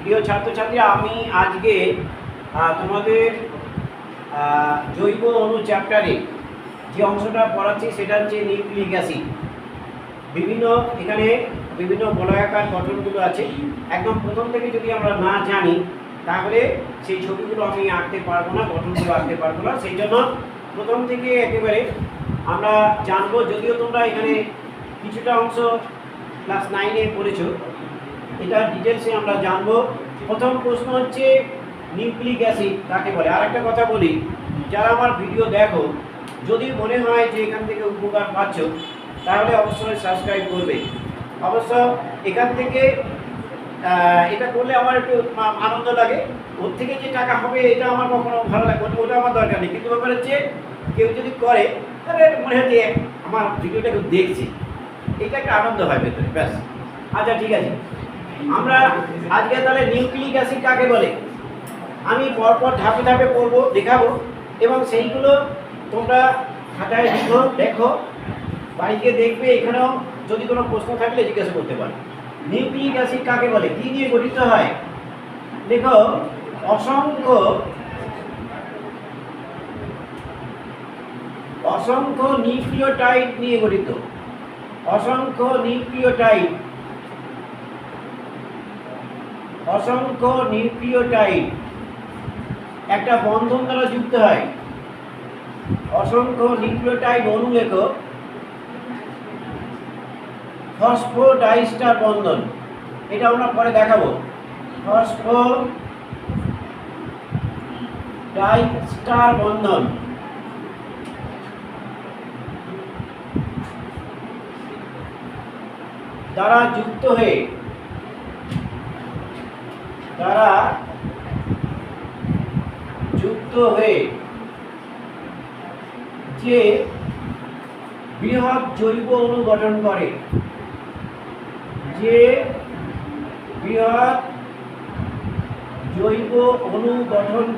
প্রিয় ছাত্রছাত্রীরা, আমি আজকে তোমাদের জৈব অণু চ্যাপ্টারে যে অংশটা পড়াচ্ছি সেটা হচ্ছে নিউক্লিক অ্যাসিড। এখানে বিভিন্ন বলয়াকার গঠনগুলো আছে। একদম প্রথম থেকে যদি আমরা না জানি তাহলে সেই ছবিগুলো আমি আঁকতে পারবো না, গঠনগুলো আঁকতে পারবো না। সেই জন্য প্রথম থেকে একেবারে আমরা জানবো। যদিও তোমরা এখানে কিছুটা অংশ ক্লাস 9-এ পড়েছো, এটা ডিটেলসে আমরা জানবো। প্রথম প্রশ্ন হচ্ছে নিউক্লিক অ্যাসিড কাকে বলে। আর একটা কথা বলি, যারা আমার ভিডিও দেখো, যদি মনে হয় যে এখান থেকে উপকার পাচ্ছ তাহলে অবশ্যই সাবস্ক্রাইব করবে। অবশ্য এখান থেকে এটা করলে আমার একটু আনন্দ লাগে। ওর থেকে যে টাকা হবে এটা আমার কখনো ভালো লাগে, ওটা আমার দরকার নেই। কিন্তু ব্যাপার হচ্ছে কেউ যদি করে তাহলে মনে হয় যে আমার ভিডিওটা কেউ দেখছে, এটা একটা আনন্দ হয় ভেতরে, ব্যাস। আচ্ছা, ঠিক আছে। আমরা আজকে তাহলে নিউক্লিক অ্যাসিড কাকে বলে আমি পরপর ধাপে ধাপে পড়বো, দেখাবো, এবং সেইগুলো তোমরা খাতায় দেখো, বাড়িতে দেখবে। এখানেও যদি কোনো প্রশ্ন থাকলে জিজ্ঞাসা করতে পারো। নিউক্লিক অ্যাসিড কাকে বলে, কী নিয়ে গঠিত হয়? দেখো, অসংখ্য নিউক্লিওটাইড নিয়ে গঠিত। অসংখ্য নিউক্লিওটাইড একটা বন্ধন দ্বারা যুক্ত হয়। অসংখ্য নিউক্লিওটাইড অণু লেখো ফসফোডাইস্টার বন্ধন। এটা আমরা পরে দেখাবো। ফসফোডাইস্টার বন্ধন দ্বারা যুক্ত হয়ে যে বৃহৎ জৈব অণু গঠন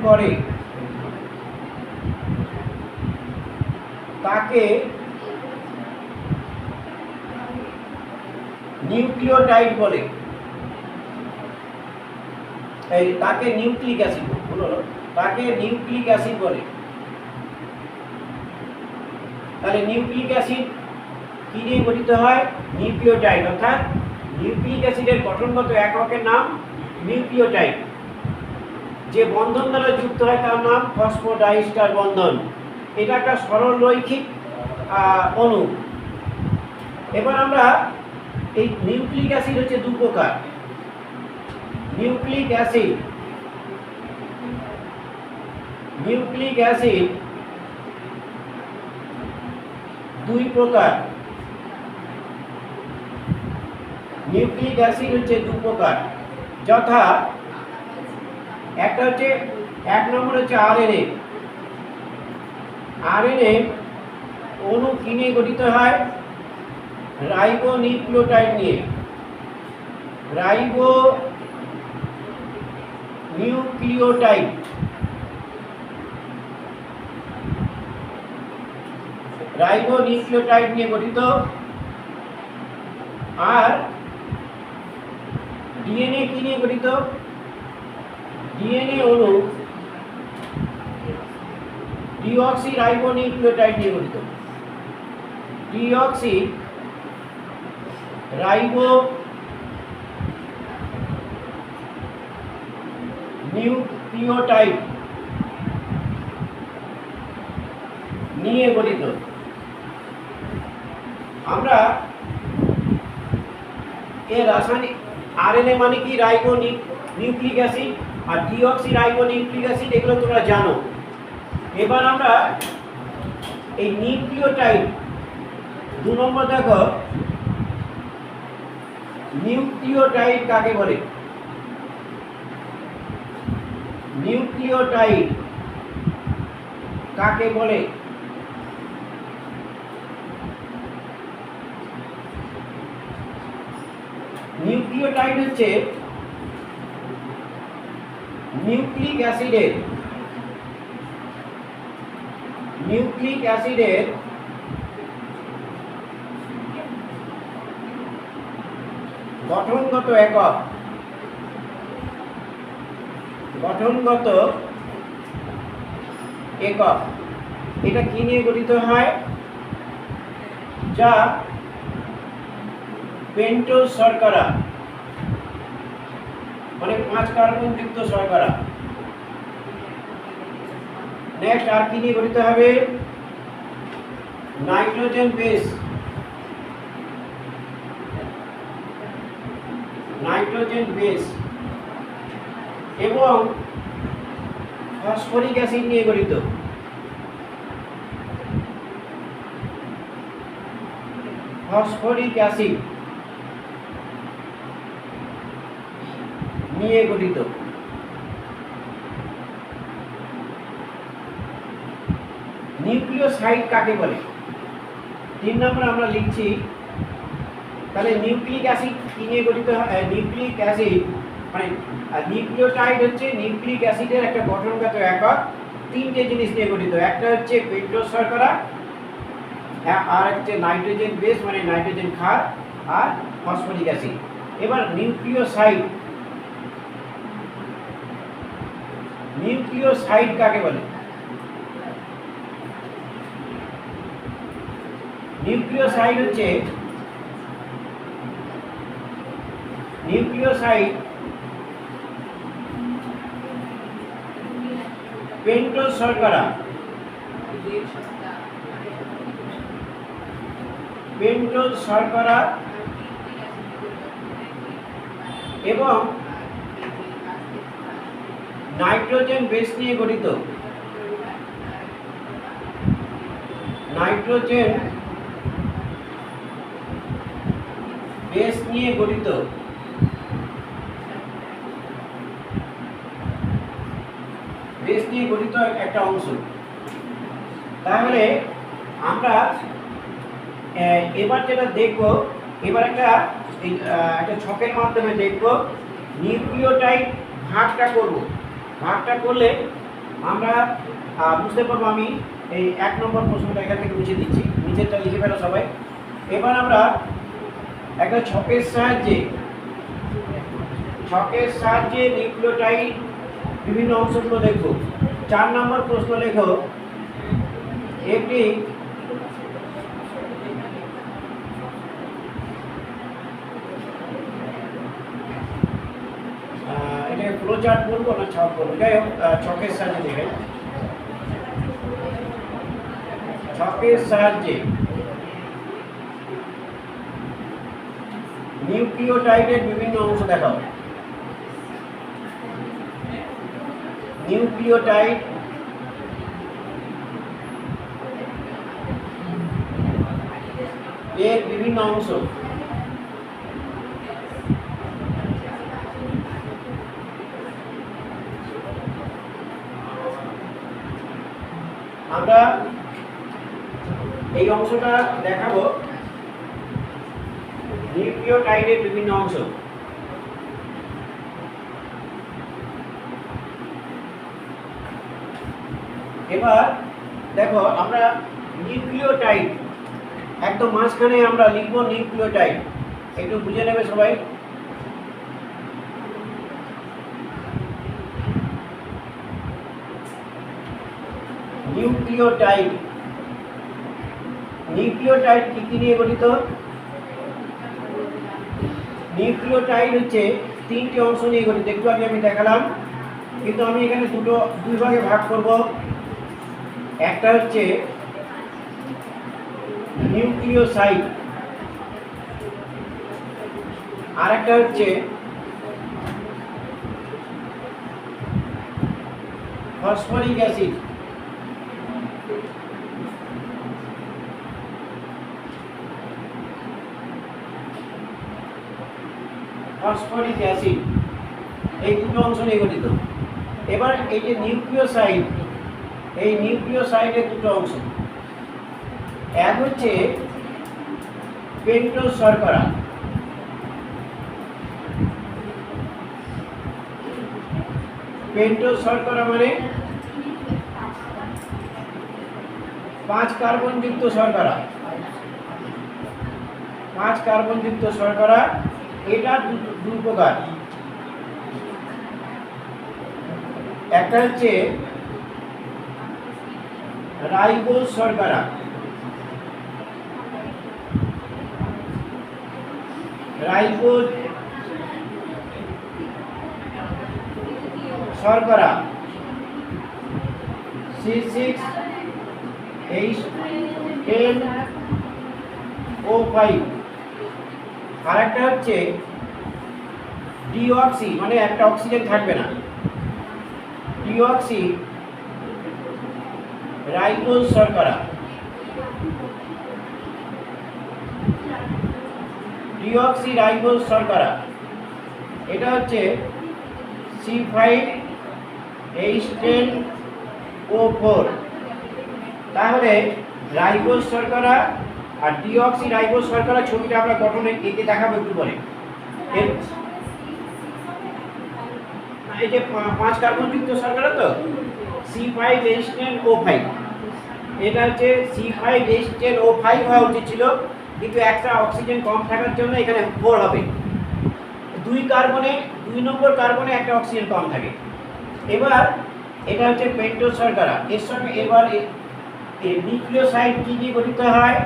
করে। তাকে নিউক্লিওটাইড বলে। তাকে নিউক্লিক অ্যাসিড বলে। তাহলে নিউক্লিক অ্যাসিড কি নিয়ে গঠিত হয়? নিউক্লিওটাইড। অর্থাৎ নিউক্লিক অ্যাসিডের গঠনগত এককের নাম নিউক্লিওটাইড। যে বন্ধন দ্বারা যুক্ত হয় তার নাম ফসফোডাইস্টার বন্ধন। এটা একটা সরলরৈখিক অণু। এবার আমরা এই নিউক্লিক অ্যাসিড হচ্ছে দু প্রকার। নিউক্লিক অ্যাসিড দুই প্রকার। নিউক্লিক অ্যাসিড হচ্ছে দু প্রকার, যথা একটা হচ্ছে, এক নম্বর হচ্ছে আরএনএ অণু কি নিয়ে গঠিত হয়? রাইবোনিউক্লিওটাইড নিয়ে। রাইবোনিউক্লিওটাইড নিয়ে গঠিত। আর ডিএনএ কি নিয়ে গঠিত? ডিএনএ অণু ডিঅক্সি রাইবোনিউক্লিওটাইড নিয়ে গঠিত। ডিঅক্সি রাইবোনিউক্লিওটাইড নিয়ে গঠিত। আমরা এর রাসায়নিক, আরএনএ মানে কি? রাইবোনিউক্লিক অ্যাসিড, আর ডিঅক্সি রাইবোনিউক্লিক অ্যাসিড, এগুলো তোমরা জানো। এবার আমরা এই নিউক্লিওটাইড দু নম্বর দেখো, নিউক্লিওটাইড কাকে বলে? নিউক্লিওটাইড হচ্ছে নিউক্লিক অ্যাসিডের গঠনগত একক। গঠনগত একক। এটা কি নিয়ে গঠিত হয়? যা পেন্টোজ শর্করা মানে 5 কার্বন যুক্ত শর্করা। নেক্সট আর কি নিয়ে গঠিত হবে? নাইট্রোজেন বেস, নাইট্রোজেন বেস এবং ফসফরিক অ্যাসিড নিয়ে গঠিত। ফসফরিক অ্যাসিড নিয়ে গঠিত। নিউক্লিওসাইড কাকে বলে? 3 নম্বর আমরা লিখছি, তাহলে নিউক্লিক অ্যাসিড কি নিয়ে গঠিত হয়? নিউক্লিক অ্যাসিড মানে নিউক্লিওটাইড হচ্ছে নিউক্লিক অ্যাসিডের একটা গঠনগত একক। 3টে জিনিস নিয়ে গঠিত। একটা হচ্ছে পেন্টোজ শর্করা, আর হচ্ছে নাইট্রোজেন বেস মানে নাইট্রোজেন ক্ষার, আর ফসফরিক অ্যাসিড। এবার নিউক্লিওসাইড, নিউক্লিওসাইড কাকে বলে? নিউক্লিওসাইড হচ্ছে নিউক্লিওসাইড পেন্টোজ শর্করা, পেন্টোজ শর্করা এবং নাইট্রোজেন বেস নিয়ে গঠিত। নাইট্রোজেন বেস নিয়ে গঠিত। বেস নিয়ে গঠিত একটা অংশ। তাহলে আমরা এবার যেটা দেখব, এবার একটা ছকের মাধ্যমে দেখব নিউক্লিওটাইড ভাগটা করব। ভাগটা করলে আমরা বুঝতে পারবো। আমি এই 1 নম্বর প্রশ্নটা এখান থেকে মুছে দিচ্ছি, নিচেরটা লিখে ফেলো সবাই। এবার আমরা একটা ছকের সাহায্যে নিউক্লিওটাইড বিভিন্ন অংশগুলো দেখব। 4 নম্বর প্রশ্ন লেখো, একটি এটাকে ফ্লো চার্ট বলবো না ছক বলবো, যাই হোক ছকের সাহায্যে দেখে। ছকের সাহায্যে নিউক্লিওটাইডের বিভিন্ন অংশ দেখাও। নিউক্লিওটাইড এর বিভিন্ন অংশ। আমরা এই অংশটা দেখাবো, নিউক্লিওটাইডের বিভিন্ন অংশ। এবার দেখো, আমরা নিউক্লিওটাইড একদম মাঝখানে আমরা লিখবো নিউক্লিওটাইড। একটু বুঝে নেবে সবাই। নিউক্লিওটাইড, নিউক্লিওটাইড কি নিয়ে গঠিত? নিউক্লিওটাইড হচ্ছে 3টে অংশ নিয়ে গঠিত। একটু আগে আমি দেখালাম, কিন্তু আমি এখানে দুই ভাগে ভাগ করব। একটা হচ্ছে নিউক্লিওসাইড, আর একটা হচ্ছে ফসফরিক অ্যাসিড। ফসফরিক অ্যাসিড এই দুটো অংশ নিয়ে গঠিত। এবার এই যে নিউক্লিওসাইড, এই নিউক্লিওসাইডের দুটো অংশ। এক হচ্ছে পেন্টোজ শর্করা, পেন্টোজ শর্করা মানে 5 কার্বন যুক্ত শর্করা। 5 কার্বন যুক্ত শর্করা, এটা দুই প্রকার। একটা হচ্ছে রাইবোজ শর্করা, রাইবোজ শর্করা C6H10O5। আর একটা হচ্ছে ডিঅক্সি, মানে একটা অক্সিজেন থাকবে না, ডিঅক্সি রাইবোজ শর্করা, ডিঅক্সি রাইবোজ শর্করা, এটা হচ্ছে C5H10O4। তাহলে রাইবোজ শর্করা আর ডিঅক্সি রাইবোজ শর্করা ছবিটা আমরা গঠনে এঁকে দেখাবো একটু পরে। এই যে 5 কার্বনযুক্ত শর্করা তো C5H10O5, এটা হচ্ছে C5H10O5 হওয়া উচিত ছিল, কিন্তু একটা অক্সিজেন কম থাকার জন্য এখানে 4 হবে। 2 কার্বনে 2 নম্বর কার্বনে একটা অক্সিজেন কম থাকে। এবার এটা হচ্ছে পেন্টোজ শর্করা, এর সঙ্গে এবার নিউক্লিওসাইড কি দিয়ে গঠিত হয়?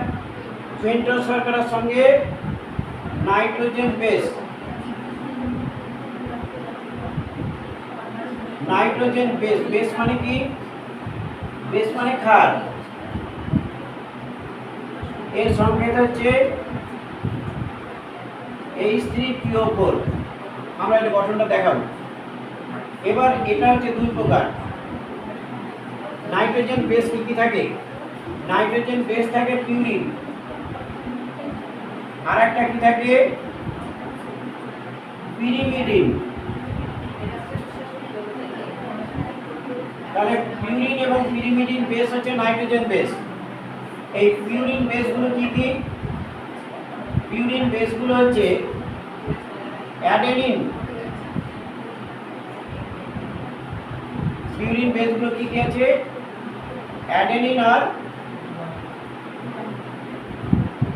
পেন্টোজ শর্করার সঙ্গে nitrogen base, nitrogen base, base মানে কি? বেস মানে ক্ষার, এর সংকেত হচ্ছে H3PO4। আমরা এটা গঠনটা দেখাবো। এবার এটা হচ্ছে 2 প্রকার। নাইট্রোজেন বেস কি কি থাকে? নাইট্রোজেন বেস থাকে পিউরিন, আর একটা কি থাকে? পিরিমিডিন। তাহলে পিউরিন এবং পিরিমিডিন বেস হচ্ছে নাইট্রোজেন বেস। এই পিউরিন বেসগুলো কি কি? পিউরিন বেসগুলো হচ্ছে অ্যাডেনিন। পিউরিন বেসগুলো কি কি আছে? অ্যাডেনিন আর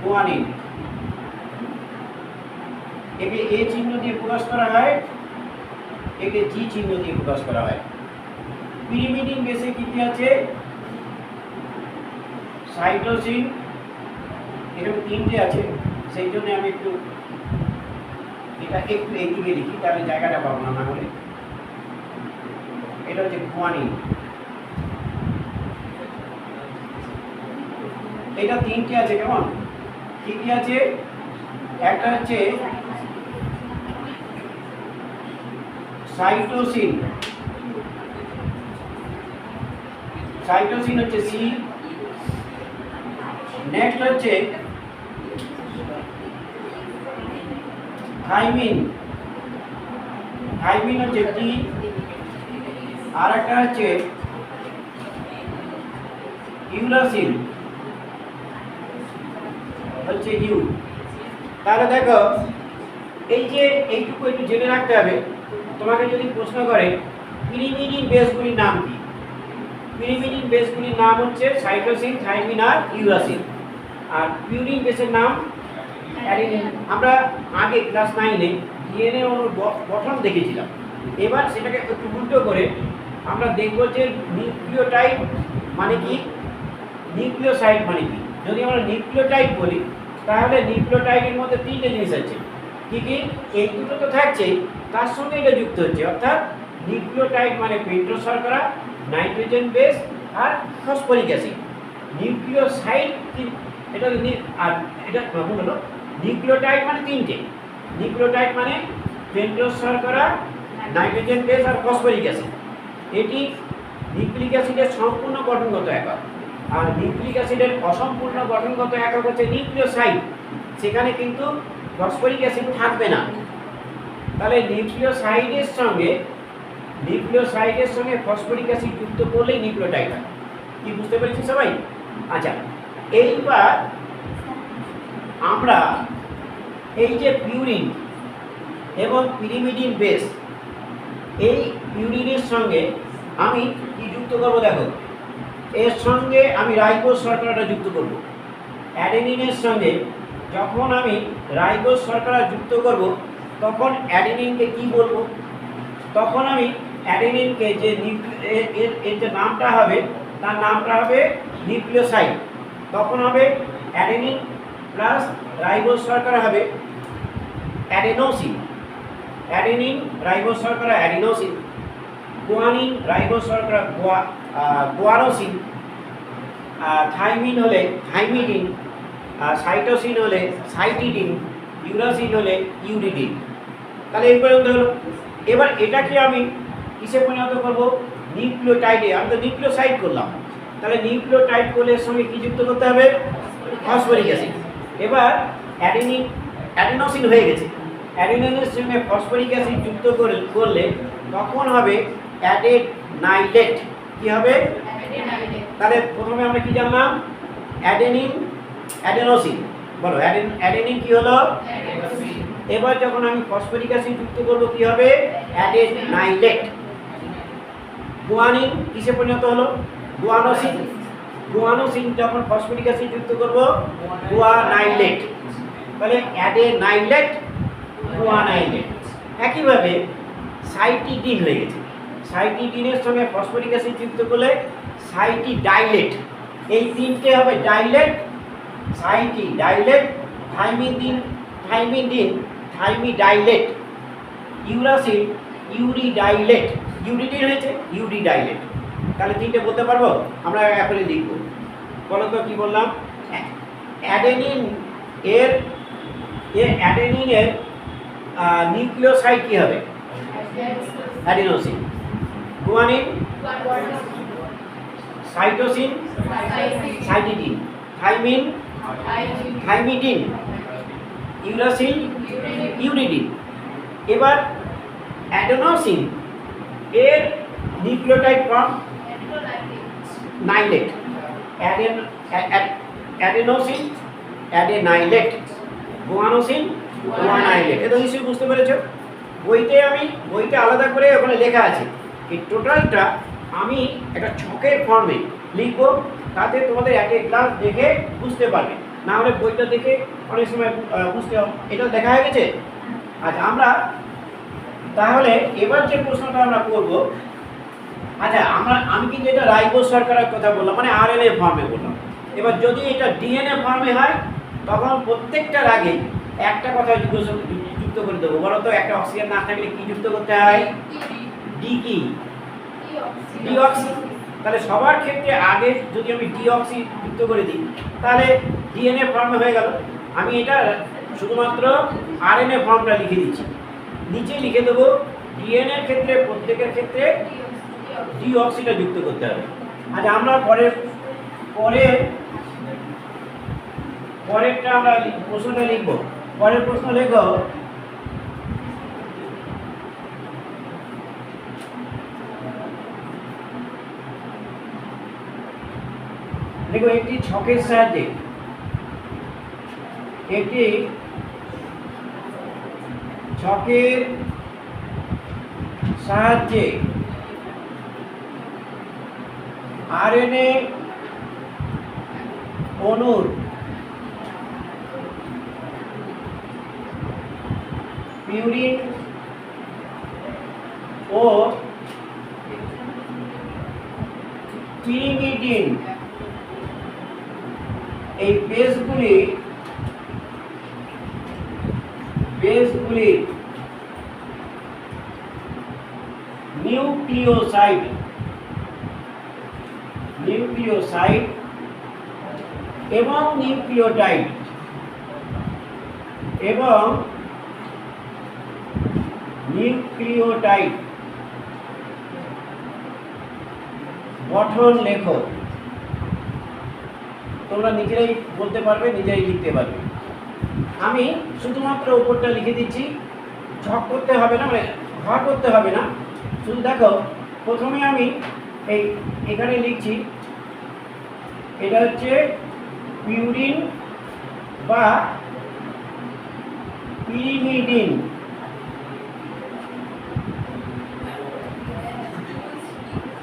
গুয়ানিন। একে এ চিহ্ন দিয়ে প্রকাশ করা হয়, একে জি চিহ্ন দিয়ে প্রকাশ করা হয়। পিরিমিডিন বেসে কি কি আছে? সাইটোসিন, এরকম 3টে আছে, সেই জন্য আমি একটু এটা একটু এইদিকে লিখি, তাহলে জায়গাটা পাবো না হলে। এটা হচ্ছে গুয়ানিন, এটা 3টে আছে। কেমন? কি কি আছে? একটা হচ্ছে সাইটোসিন, সাইটোসিন হচ্ছে সি। নেক্সট হচ্ছে থাইমিন, থাইমিন হচ্ছে টি। আর একটা হচ্ছে ইউরাসিন, হচ্ছে ইউ। তাহলে দেখো, এই যে এইটুকু একটু জেনে রাখতে হবে। তোমাকে যদি প্রশ্ন করে পিরিমিডিন বেসগুলির নাম কি? পিরিমিডিন বেসগুলির নাম হচ্ছে সাইটোসিন, থাইমিন আর ইউরাসিন। আর পিউরিন বেসের নাম অ্যাডেনিন। আমরা আগে ক্লাস 9-এ ডিএনএ অণুর গঠন দেখেছিলাম। এবার সেটাকে একটু উল্টো করে আমরা দেখব যে নিউক্লিওটাইড মানে কি, নিউক্লিওসাইড মানে কি। যদি আমরা নিউক্লিওটাইড বলি, তাহলে নিউক্লিওটাইডের মধ্যে 3টে জিনিস আছে। কি কি? এই দুটো তো থাকছেই, তার সঙ্গে এটা যুক্ত হচ্ছে। অর্থাৎ নিউক্লিওটাইড মানে পেন্টোজ শর্করা, নাইট্রোজেন বেস আর ফসফরিক অ্যাসিড। নিউক্লিওসাইড এটা, আর এটা হলো নিউক্লিওটাইড মানে 3টে। নিউক্লিওটাইড মানে পেন্টোজ শর্করা, নাইট্রোজেন বেস আর ফসফরিক অ্যাসিড। এটি নিউক্লিক অ্যাসিডের সম্পূর্ণ গঠনগত একক। আর নিউক্লিক অ্যাসিডের অসম্পূর্ণ গঠনগত একক হচ্ছে নিউক্লিওসাইড, সেখানে কিন্তু ফসফরিক অ্যাসিড থাকবে না। তাহলে নিউক্লিওসাইডের সঙ্গে ফসফরিক অ্যাসিড যুক্ত করলেই নিউক্লিওটাইড হয়। কি বুঝতে পেরেছি সবাই? আচ্ছা, এইবার আমরা এই যে পিউরিন এবং পিরিমিডিন বেস, এই পিউরিনের সঙ্গে আমি কি যুক্ত করব? দেখো, এর সঙ্গে আমি রাইবোজ শর্করাটা যুক্ত করব। অ্যাডেনিনের সঙ্গে যখন আমি রাইবোজ শর্করা যুক্ত করব, তখন অ্যাডেনিনকে কি বলবো? তখন আমি অ্যাডেনিনকে যে এর যে নামটা হবে তার নামটা হবে নিউক্লিওসাইড। তখন হবে অ্যাডেনিন প্লাস রাইবোজ শর্করা হবে অ্যাডেনোসিন। অ্যাডেনিন রাইবোজ শর্করা অ্যাডেনোসিন, গুয়ানিন রাইবোজ শর্করা গুয়ানোসিন, থাইমিন হলে থাইমিডিন, সাইটোসিন হলে সাইটিডিন, ইউরাসিন হলে ইউরিডিন। তাহলে এই পর্যন্ত হলো। এবার এটাকে আমি কিসে পরিণত করবো? নিউক্লিওটাইডে। আমি তো নিউক্লিওসাইড করলাম, তাহলে নিউক্লিওটাইড করলে এর সঙ্গে কি যুক্ত করতে হবে? Phosphoric acid. এবার অ্যাডেনোসিন হয়ে গেছে, অ্যাডেনোসিনের সঙ্গে ফসফরিক অ্যাসিড যুক্ত করলে তখন হবে অ্যাডেনাইলেট। কি হবে? তাহলে প্রথমে আমরা কি জানলাম? Adenine adenosine. বলো অ্যাডেনিন কি হলো? এবার যখন আমি ফসফরিক অ্যাসিড যুক্ত করব কি হবে? অ্যাডেনাইলেট। গুয়ানিন কিসে পরিণত হলো? গুয়ানোসিন। গুয়ানোসিন যখন ফসফরিক অ্যাসিড যুক্ত করব গুয়ানাইলেট। তাহলে অ্যাডেনাইলেট গুয়ানাইলেট। একইভাবে সাইটিডিন হয়ে গেছে, সাইটিডিনের সঙ্গে ফসফরিক অ্যাসিড যুক্ত করলে সাইটিডাইলেট। এই তিনটে হবে ডাইলেট, সাইটিডাইলেট, থাইমিডিন, ইউরাসিন, ইউরিডাইলেট। ইউরিডিন হয়েছে ইউরিডাইলেট। তাহলে তিনটে বলতে পারবো আমরা, এখনই লিখবো। বলো তো কি বললাম? অ্যাডেনিনের নিউক্লিওসাইড কি হবে? Adenosine. Guanine, cytosine, cytidine, thymidine, uracil, uridine. এবার অ্যাডেনোসিন এর নিউক্লিওটাইড ফর্ম নাইলেট। Adenosine adenylate, guanosine guanylate. এটা নিশ্চয়ই বুঝতে পেরেছো। বইতে আলাদা করে ওখানে লেখা আছে। এই টোটালটা আমি একটা ছকের ফর্মে লিখবো, তাতে তোমাদের এক এক ক্লাস দেখে বুঝতে পারবে। না হলে বইটা দেখে অনেক সময় বুঝতে হবে। এটা দেখা হয়ে গেছে। আচ্ছা, আমরা তাহলে এবার যে প্রশ্নটা আমরা করব, আচ্ছা আমি কিন্তু এটা রাইবোজ শর্করার কথা বললাম, মানে আরএনএ ফর্মে বললাম। এবার যদি এটা ডিএনএ ফর্মে হয় তখন প্রত্যেকটার আগে একটা কথা যুক্ত করে দেবো। বলো তো, একটা অক্সিজেন না থাকলে কি যুক্ত করতে হয়? ডি কি? ডিঅক্সি। তাহলে সবার ক্ষেত্রে আগে যদি আমি ডিঅক্সি যুক্ত করে দিই তাহলে ডিএনএ ফর্মে হয়ে গেল। আমি এটা শুধুমাত্র আরএনএ ফর্মটা লিখে দিচ্ছি, নিচে লিখে দেবো ডিএনএর ক্ষেত্রে প্রত্যেকের ক্ষেত্রে ডিঅক্সিটা যুক্ত করতে হবে। আচ্ছা, আমরা পরেরটা আমরা প্রশ্নটা লিখবো। পরের প্রশ্ন লেখো, একটি ছকের সাহায্যে আরএনএ অণুর পিউরিন ও পিরিমিডিন এই বেসগুলি নিউক্লিওসাইড এবং নিউক্লিওটাইড গঠন লেখো। তোমরা নিজেরাই বলতে পারবে, নিজেরাই লিখতে পারবে। আমি শুধুমাত্র উপরটা লিখে দিচ্ছি, ছক করতে হবে না, মানে ঘর করতে হবে না। শুধু দেখো, প্রথমে আমি এখানে লিখছি, এটা হচ্ছে পিউরিন বা পিরিমিডিন।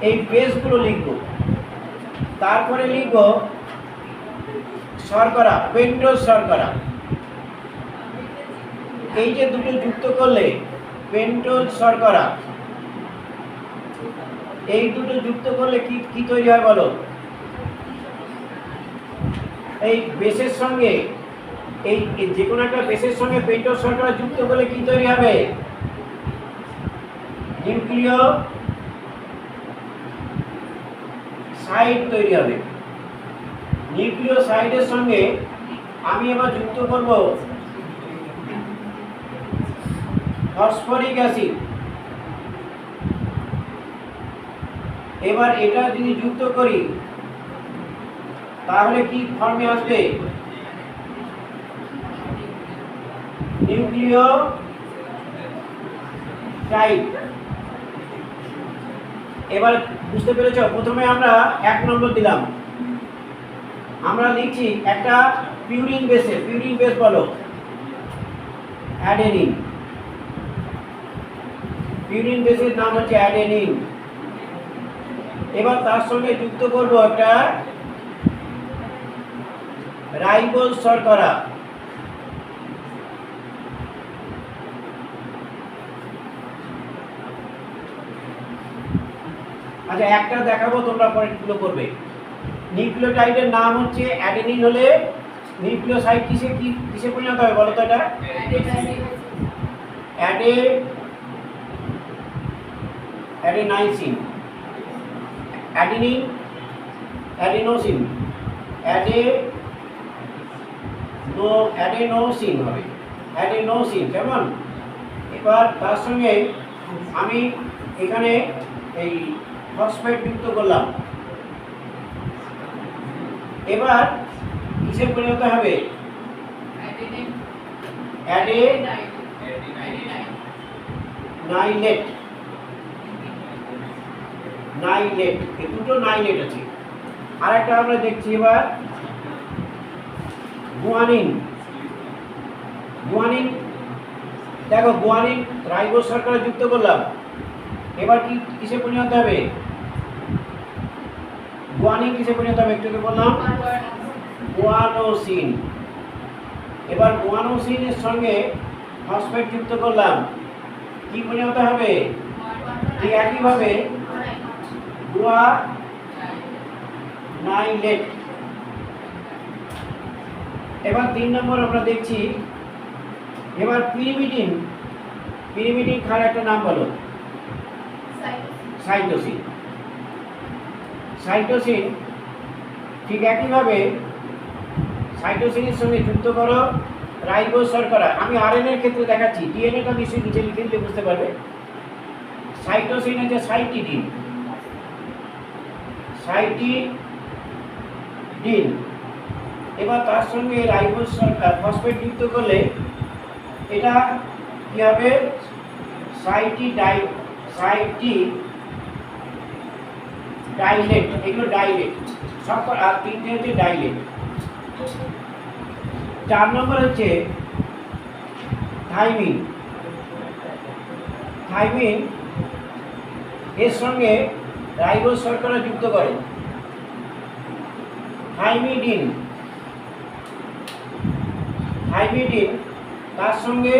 এই বেসগুলো লিখব। তারপরে লিখব শর্করা, পেন্টোজ শর্করা। এই যে দুটো যুক্ত করলে পেন্টোজ শর্করা, এই দুটো যুক্ত করলে কি কি তৈরি হয় বলো? এই বেসের সঙ্গে এই যে কোনো একটা বেসের সঙ্গে পেন্টোজ শর্করা যুক্ত করলে কি তৈরি হবে? নিউক্লিয় সাইড তৈরি হবে। নিউক্লিয় সাইডের সঙ্গে আমি এবার যুক্ত করব ফসফরিক অ্যাসিড। এবার এটা যদি যুক্ত করি তাহলে কি ফর্মে আসবে? নিউক্লিয় টাইড। এবার বুঝতে পেরেছ? প্রথমে আমরা 1 নম্বর দিলাম, আমরা লিখছি একটা পিউরিন বেসে, পিউরিন বেস বলো অ্যাডেনিন। পিউরিন বেসের নাম হচ্ছে অ্যাডেনিন। এবার তার সঙ্গে যুক্ত করব একটা রাইবোজ শর্করা। আচ্ছা একটা দেখাবো, তোমরা পরে গুলো করবে। নিউক্লিওটাইডের নাম হচ্ছে অ্যাডেনিন হলে নিউক্লিওসাইড কিসে পরিণত হবে বলো তো? এটা অ্যাডেনাইসিন, অ্যাডেনিন, অ্যাডেনোসিন, অ্যাডেনোসিন হবে, অ্যাডেনোসিন। কেমন? এবার তার সঙ্গে আমি এখানে এই ফসফেট যুক্ত করলাম। এবার কিসে পরিণত হবে? নাইলেট, নাইলেট। এই দুটো নাইলেট আছে। আর একটা আমরা দেখছি এবার গুয়ানিন। গুয়ানিন দেখো, গুয়ানিন রাইবোজ শর্করা যুক্ত করলাম। এবার কি কিসে পরিণত হবে? গুয়ানিন কিসে পরিণত হবে? একটু বললাম গুয়ানোসিন। এবার গুয়ানোসিনের সঙ্গে ফসফেট যুক্ত করলাম, কি পরিণত হবে? ঠিক একইভাবে গুয়ানাইলেট। এবার 3 নম্বর আমরা দেখছি এবার পিরিমিডিন। পিরিমিডিন খার একটা নাম বলো। সাইটোসিন। সাইটোসিন ঠিক একইভাবে সাইটোসিনের সঙ্গে যুক্ত করো রাইবোজ শর্করা। আমি আরএনএ এর ক্ষেত্রে দেখাচ্ছি, ডিএনএটা নিশ্চয়ই নিচে লিখে দিলে বুঝতে পারবে। সাইটোসিন হচ্ছে সাইটিডিন, সাইটিডিন। এবার তার সঙ্গে রাইবোজ শর্করা ফসফেট যুক্ত করলে এটা কি হবে? ডাইলেট। এগুলো ডাইলেট সব। আর 3টে হচ্ছে ডাইলেট। 4 নম্বর হচ্ছে থাইমিন। থাইমিন এর সঙ্গে রাইবোজ শর্করা যুক্ত করে থাইমিডিন। থাইমিডিন তার সঙ্গে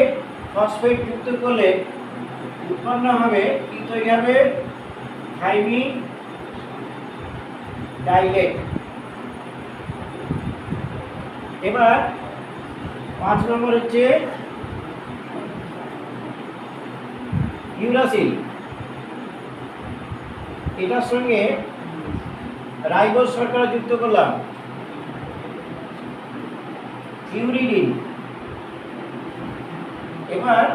ফসফেট যুক্ত করলে উৎপন্ন হবে কি তৈরি হবে? থাইমিডাইলেট। এবার 5 নম্বর হচ্ছে ইউরাসিল। এটার সঙ্গে রাইবোজ শর্করা যুক্ত করলাম ইউরিডিন। এবার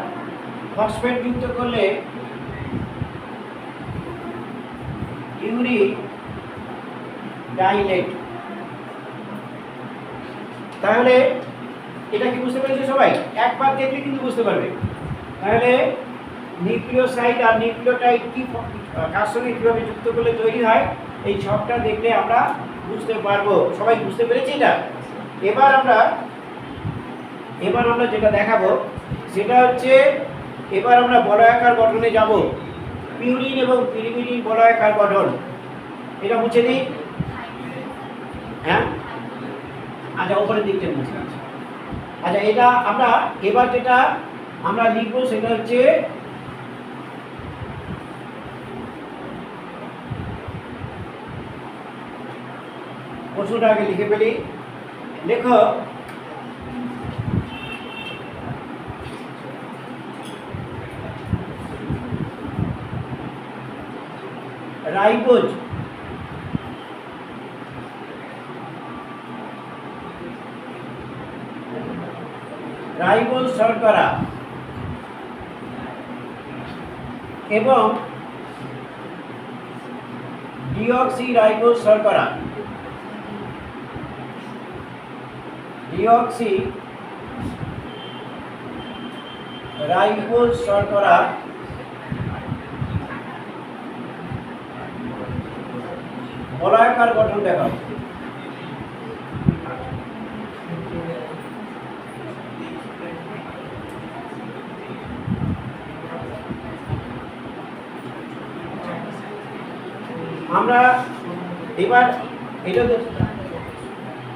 ফসফেট যুক্ত করলে ইউরিডাইলেট। তাহলে এটা কি বুঝতে পেরেছো সবাই? একবার দেখলে কিন্তু বুঝতে পারবে। তাহলে নিউক্লিওসাইড আর নিউক্লিওটাইড কি কার সঙ্গে কীভাবে যুক্ত করলে তৈরি হয়, এই সবটা দেখলে আমরা বুঝতে পারবো। সবাই বুঝতে পেরেছি এটা? এবার আমরা যেটা দেখাবো সেটা হচ্ছে এবার আমরা বলয়াকার গঠনে যাব। পিউরিন এবং পিরিমিডিন বলয়াকার গঠন, এটা মুছে দিই। হ্যাঁ, আচ্ছা উপরের দিকটা মুছে দিচ্ছি। আচ্ছা এটা আমরা এবার যেটা আমরা লিখবো সেটা হচ্ছে প্রশ্নটা আগে লিখে ফেলি। লেখো রাইবোজ শর্করা এবং ডিঅক্সিরাইবোজ শর্করা বলয়াকার গঠন দেখাও। আমরা এবার এটা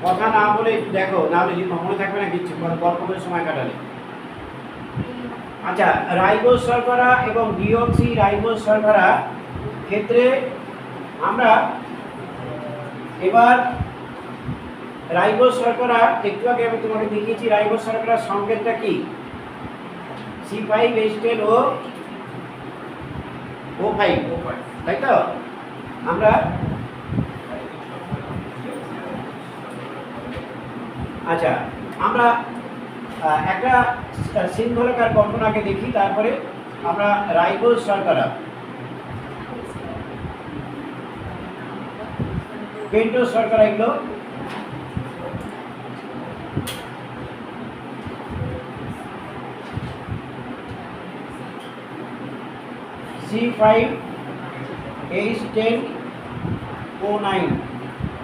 কথা না বলে দেখো, না হলে মনে থাকবে না কিছু, গল্প করে সময় কাটালে। আচ্ছা, রাইবোজ শর্করা এবং ডিঅক্সিরাইবোজ শর্করা ক্ষেত্রে আমরা এবার রাইবোজ শর্করা, একটু আগে আমি তোমাকে দেখিয়েছি রাইবোজ শর্করার সংকেতটা কি, C5H10O5, তাই তো? আমরা আচ্ছা, আমরা একটা শৃঙ্খলাকার গঠন আগে দেখি, তারপরে আমরা রাইবোজ শর্করা, পেন্টোজ শর্করা এগুলো C5H10O9,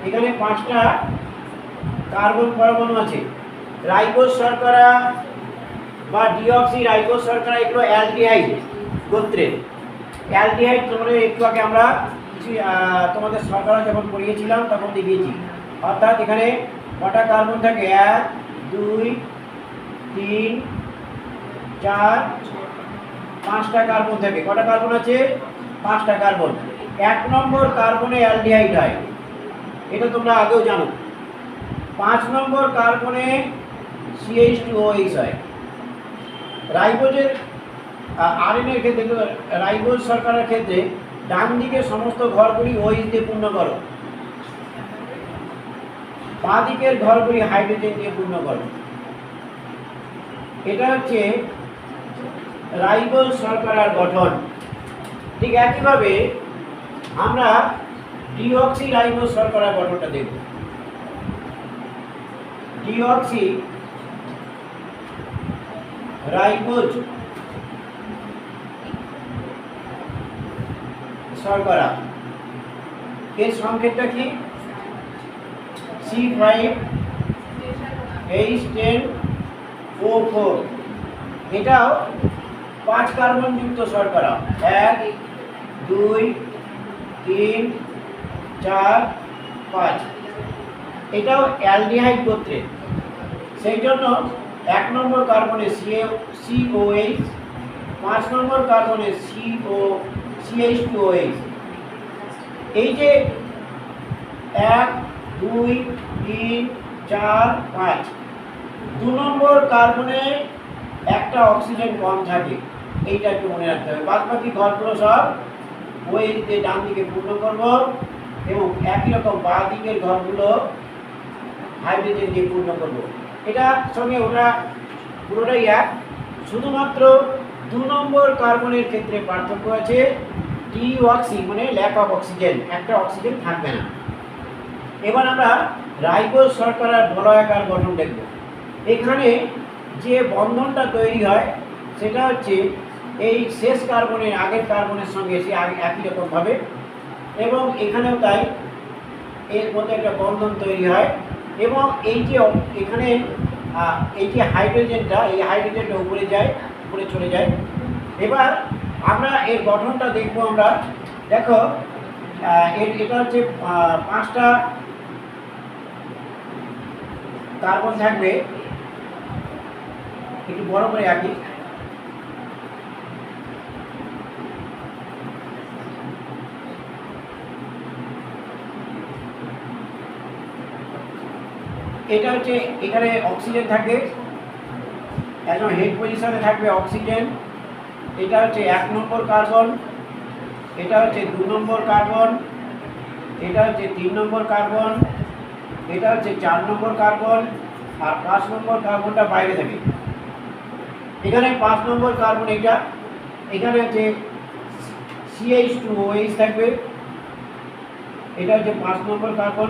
এখানে 5টা কার্বন পরমাণু আছে। রাইবোজ শর্করা বা ডিঅক্সিরাইবোজ শর্করা এগুলো অ্যালডিহাইড গোত্রের। অ্যালডিহাইড তোমরা একটু আগে আমরা কিছু তোমাদের শর্করা যখন পড়িয়েছিলাম তখন দেখিয়েছি। অর্থাৎ এখানে কটা কার্বন থাকে, 1 2 3 4 5টা কার্বন থাকে। কটা কার্বন আছে? 5টা কার্বন। 1 নম্বর কার্বনে অ্যালডিহাইড হয়, এটা তোমরা আগেও জানো। 5 নম্বর কার্বনে CH2OH হয়। রাইবোজের আরএনএর ক্ষেত্রে, রাইবোজ শর্করার ক্ষেত্রে ডান দিকে সমস্ত ঘরগুলি OH দিয়ে পূর্ণ করো, বাঁ দিকের ঘরগুলি হাইড্রোজেন দিয়ে পূর্ণ করো। এটা হচ্ছে রাইবোজ শর্করার গঠন। ঠিক একইভাবে আমরা ডিঅক্সিরাইবোজ শর্করার গঠনটা দেখব। ডিঅক্সিরাইবোজ শর্করা এর সংকেতটা কি? C5H10O4, এটাও 5 কার্বন যুক্ত শর্করা, 1 2 3 4 5। এটাও অ্যালডিহাইড গোত্রের, সেই জন্য 1 নম্বর কার্বনে COH, 5 নম্বর কার্বনে CH2OH। এই যে 1 2 3 4 5, 2 নম্বর কার্বনে একটা অক্সিজেন কম থাকে, এইটা একটু মনে রাখতে হবে। বাদ বাকি ঘরগুলো সব OH দিয়ে ডান দিকে পূর্ণ করব এবং একই রকম বাঁ দিকের ঘরগুলো হাইড্রোজেন দিয়ে পূর্ণ করব। এটা সঙ্গে ওটা পুরোটাই এক, শুধুমাত্র 2 নম্বর কার্বনের ক্ষেত্রে পার্থক্য আছে। ডিঅক্সি মানে ল্যাক অফ অক্সিজেন, একটা অক্সিজেন থাকবে না। এবার আমরা রাইবোজ শর্করার বলয়াকার গঠন দেখব। এখানে যে বন্ধনটা তৈরি হয় সেটা হচ্ছে এই শেষ কার্বনের আগের কার্বনের সঙ্গে এসে একই রকমভাবে, এবং এখানেও তাই, এর মধ্যে একটা বন্ধন তৈরি হয়। এবং এই যে এখানে এই যে হাইড্রোজেনটা, এই হাইড্রোজেনটা উপরে যায়, উপরে চলে যায়। এবার আমরা এর গঠনটা দেখব। আমরা দেখো এটা হচ্ছে 5টা কার্বন থাকবে, একটু বড় করে আঁকি। এটা হচ্ছে এখানে অক্সিজেন থাকে, একদম হেড পজিশনে থাকবে অক্সিজেন। এটা হচ্ছে 1 নম্বর কার্বন, এটা হচ্ছে 2 নম্বর কার্বন, এটা হচ্ছে 3 নম্বর কার্বন, এটা হচ্ছে 4 নম্বর কার্বন, আর 5 নম্বর কার্বনটা বাইরে থাকে। এখানে 5 নম্বর কার্বন এটা, এখানে হচ্ছে CH2OH থাকবে, এটা হচ্ছে 5 নম্বর কার্বন,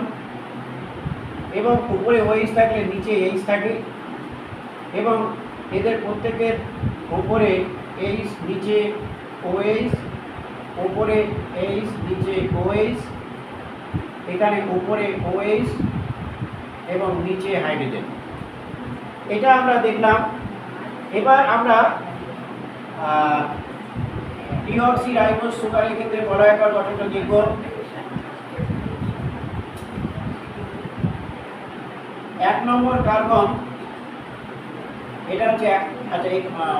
এবং উপরে OH থাকলে নিচে H থাকে, এবং এদের প্রত্যেকের উপরে H নিচে OH, উপরে H নিচে OH, এখানে উপরে OH এবং নিচে হাইড্রোজেন। এটা আমরা দেখলাম। এবার আমরা ডিঅক্সি রাইবোজ সুগারের ক্ষেত্রে বলয়াকার গঠনটা দেখব। এক নম্বর কার্বন, এটা হচ্ছে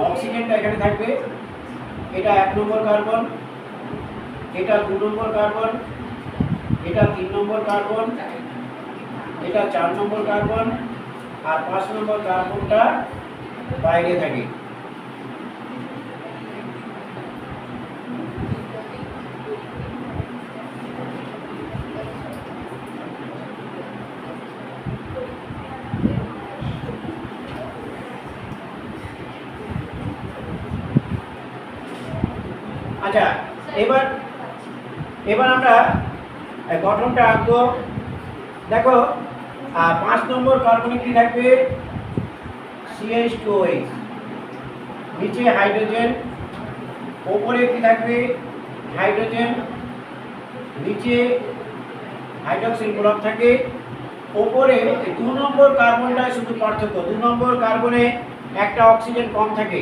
অক্সিজেনটা এখানে থাকবে, এটা 1 নম্বর কার্বন, এটা 2 নম্বর কার্বন, এটা 3 নম্বর কার্বন, এটা 4 নম্বর কার্বন, আর 5 নম্বর কার্বনটা বাইরে থাকে। আচ্ছা, এবার আমরা গঠনটা আঁকবো। দেখো 5 নম্বর কার্বনে কি থাকবে? CH2OH, নিচে হাইড্রোজেন, ওপরে কি থাকবে? হাইড্রোজেন, নিচে হাইড্রোক্সিল গ্রুপ থাকে, ওপরে 2 নম্বর কার্বনটা শুধু পার্থক্য, 2 নম্বর কার্বনে একটা অক্সিজেন কম থাকে।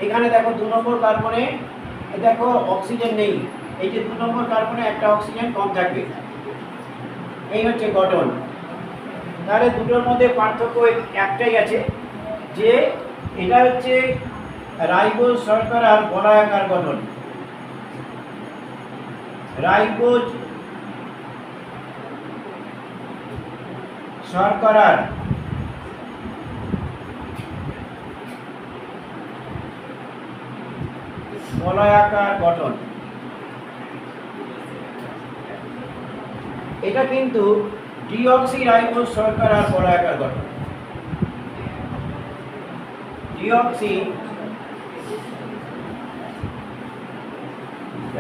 এখানে দেখো 2 নম্বর কার্বনে দেখো অক্সিজেন নেই, এই যে 2 নম্বর কার্বনে একটা অক্সিজেন কম থাকবে। এই হচ্ছে গঠন। তাহলে দুটোর মধ্যে পার্থক্য একটাই আছে, যে এটা হচ্ছে রাইবোজ শর্করার বলয়াকার গঠন। রাইবোজ শর্করার বলয়াকার গঠন। এটা কিন্তু ডিঅক্সি রাইবোজ শর্করার বলয়াকার গঠন। ডিঅক্সি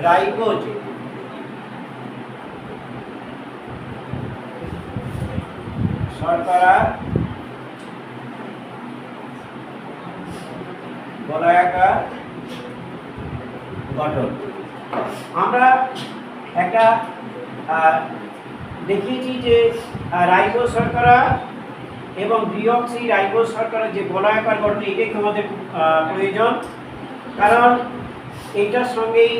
রাইবোজ শর্করার বলয়াকার গঠন। আমরা একটা দেখিয়েছি যে রাইবোজ শর্করা এবং ডিঅক্সি রাইবোজ শর্করার যে বলয়াকার গঠন, এটাই তোমাদের প্রয়োজন। কারণ এইটার সঙ্গেই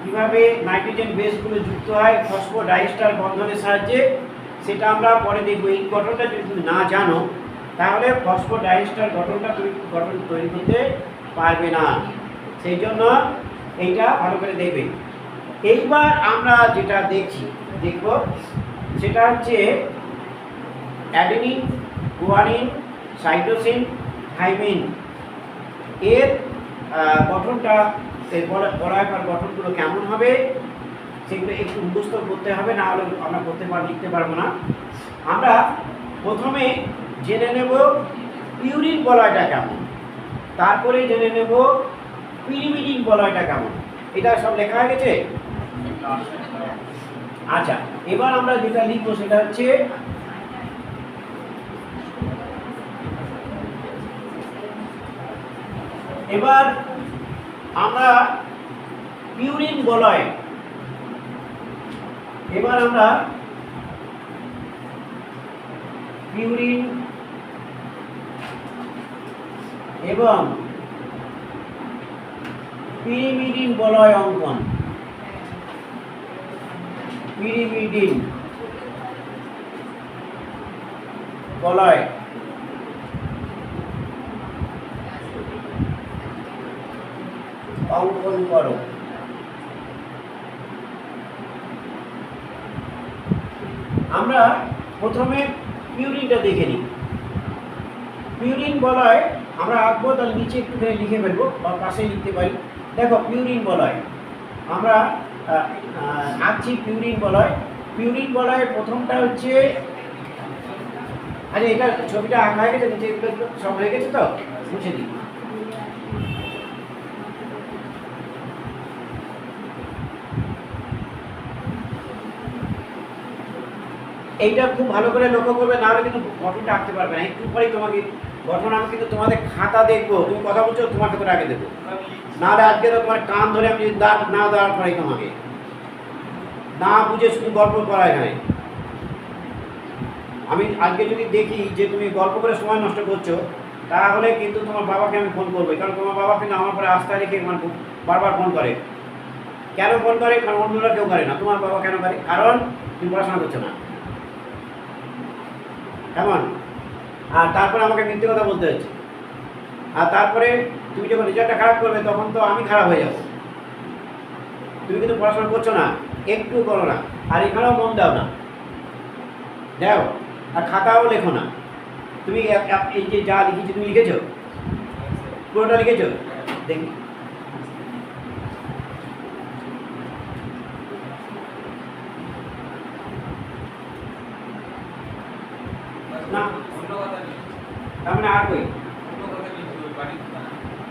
কীভাবে নাইট্রোজেন বেসগুলো যুক্ত হয় ফসফোডাইস্টার বন্ধনের সাহায্যে, সেটা আমরা পরে দেখব। এই গঠনটা যদি তুমি না জানো তাহলে ফসফোডাইস্টার গঠন তৈরি করতে পারবে না। সেই জন্য এইটা ভালো করে দেখবে। এইবার আমরা যেটা দেখব সেটা হচ্ছে অ্যাডেনিন, গুয়ানিন, সাইটোসিন, থাইমিন এর গঠনটা, এই বলয়াকার গঠনগুলো কেমন হবে সেগুলো একটু মুখস্থ করতে হবে, না হলে আমরা লিখতে পারবো না। আমরা প্রথমে জেনে নেব পিউরিন বলয়টা কেমন, তারপরে জেনে নেব পিরিমিডিন বলয়টা কেমন। এটা সব লেখা হয়ে গেছে? আচ্ছা, এবার আমরা যেটা লিখবো সেটা হচ্ছে এবার আমরা পিউরিন বলয়, পিউরিন এবং পিরিমিডিন বলয় অঙ্কন। পিরিমিডিন বলয় অঙ্কন করো। আমরা প্রথমে পিউরিনটা দেখে নিই। পিউরিন বলয় আমরা আঁকবো, তার নিচে একটুখানি লিখে ফেলবো বা পাশে লিখতে পারি। দেখো পিউরিন বলয় আমরা আঁকছি। পিউরিন বলয়, পিউরিন বলয়ের প্রথমটা হচ্ছে, আচ্ছা এটা ছবিটা আঁকা হয়ে গেছে, নিচে সব হয়ে গেছে তো মুছে দিই। এইটা খুব ভালো করে লক্ষ্য করবে, নাহলে কিন্তু গঠনটা আঁকতে পারবে না। একটু পরেই তোমাকে গঠন আমি কিন্তু তোমাদের খাতা দেখবো, তুমি কথা বলছো তোমার ক্ষেত্রে আগে দেবো, নাহলে আজকে তো তোমার কান ধরে আমি যদি দাঁড় না দাঁড়ার পরে তোমাকে না বুঝে শুধু গল্প করা যায়। আমি আজকে যদি দেখি যে তুমি গল্প করে সময় নষ্ট করছো, তাহলে কিন্তু তোমার বাবাকে আমি ফোন করবো, কারণ তোমার বাবা কিন্তু আমার পরে আস্থা রেখে মানে বারবার ফোন করে। কেন ফোন করে? কারণ অন্যরা কেউ করে না, তোমার বাবা কেন করে? কারণ তুমি পড়াশোনা করছো না, কেমন? আর তারপরে আমাকে মিথ্যে কথা বলতে হচ্ছে। আর তারপরে তুমি যখন রেজাল্টটা খারাপ করবে তখন তো আমি খারাপ হয়ে যাবো। তুমি কিন্তু পড়াশোনা করছো না, একটু করো না, আর এখানেও মন দাও না, দাও। আর খাতাও লেখো না। তুমি এই যে যা লিখেছো তুমি লিখেছো, পুরোটা লিখেছো? দেখি না, তার মানে আর কই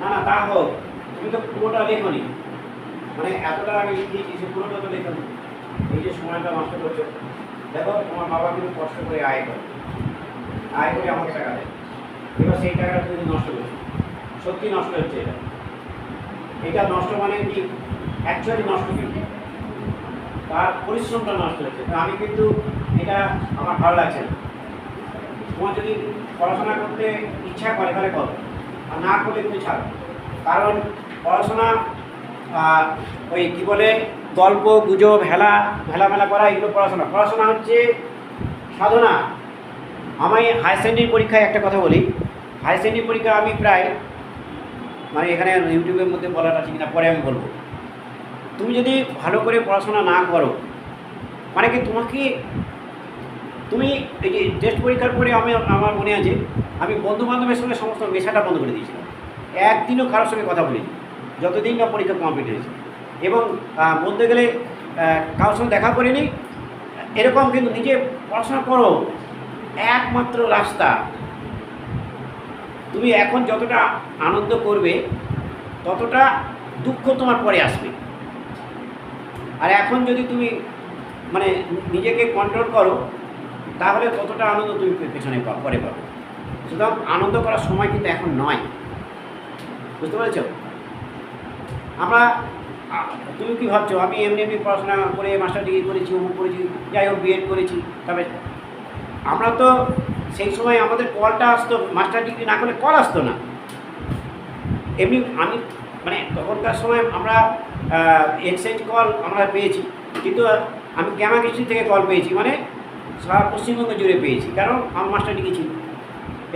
না না, তা হোক, তুমি তো পুরোটা লেখনি, মানে এতটা আমি লিখেছি সে পুরোটা তো লেখনি। এই যে সময়টা নষ্ট করছো, দেখো তোমার বাবা কিন্তু কষ্ট করে আয় করে আমাকে টাকা দেয়, এবার সেই টাকাটা তুমি নষ্ট করছো, সত্যি নষ্ট হচ্ছে। এটা নষ্ট মানে কি? অ্যাকচুয়ালি নষ্ট কিন্তু তার পরিশ্রমটা নষ্ট হচ্ছে। তো আমি কিন্তু এটা আমার ভালো লাগছে না। তোমার যদি পড়াশোনা করতে ইচ্ছা করে তাহলে করো, আর না করলে তুমি ছাড়ো। কারণ পড়াশোনা ওই কী বলে গল্প গুজব মেলা করা, এগুলো পড়াশোনা হচ্ছে সাধনা। আমি হায়ার সেকেন্ডারি পরীক্ষায় একটা কথা বলি, হায়ার সেকেন্ডারি পরীক্ষা আমি প্রায় মানে এখানে ইউটিউবের মধ্যে বলাটা ঠিক না, পরে আমি বলবো। তুমি যদি ভালো করে পড়াশোনা না করো, মানে কি তুমি এই যে টেস্ট পরীক্ষার পরে আমার মনে আছে আমি বন্ধু বান্ধবের সঙ্গে সমস্ত মেশাটা বন্ধ করে দিয়েছিলাম। একদিনও কারোর সঙ্গে কথা বলিনি যতদিন না পরীক্ষা কমপ্লিট হয়েছে, এবং বলতে গেলে কারোর সঙ্গে দেখা করিনি এরকম। কিন্তু নিজে পড়াশোনা করো, একমাত্র রাস্তা। তুমি এখন যতটা আনন্দ করবে ততটা দুঃখ তোমার পরে আসবে। আর এখন যদি তুমি মানে নিজেকে কন্ট্রোল করো, তাহলে ততটা আনন্দ তুমি পেছনে পরে পাবে। সুতরাং আনন্দ করার সময় কিন্তু এখন নয়, বুঝতে পেরেছ? তুমি কি ভাবছো আমি এমনি পড়াশোনা করে মাস্টার ডিগ্রি করেছি, অমুক করেছি, যাই হোক বিএড করেছি, তবে আমরা তো সেই সময় আমাদের কলটা আসতো, মাস্টার ডিগ্রি না করলে কল আসতো না। এমনি আমি মানে তখনকার সময় আমরা এক্সচেঞ্জ কল আমরা পেয়েছি, কিন্তু আমি ক্যামাকিস্ট্রি থেকে কল পেয়েছি, মানে সারা পশ্চিমবঙ্গ জুড়ে পেয়েছি, কারণ আমার মাস্টার ডিগ্রি ছিল।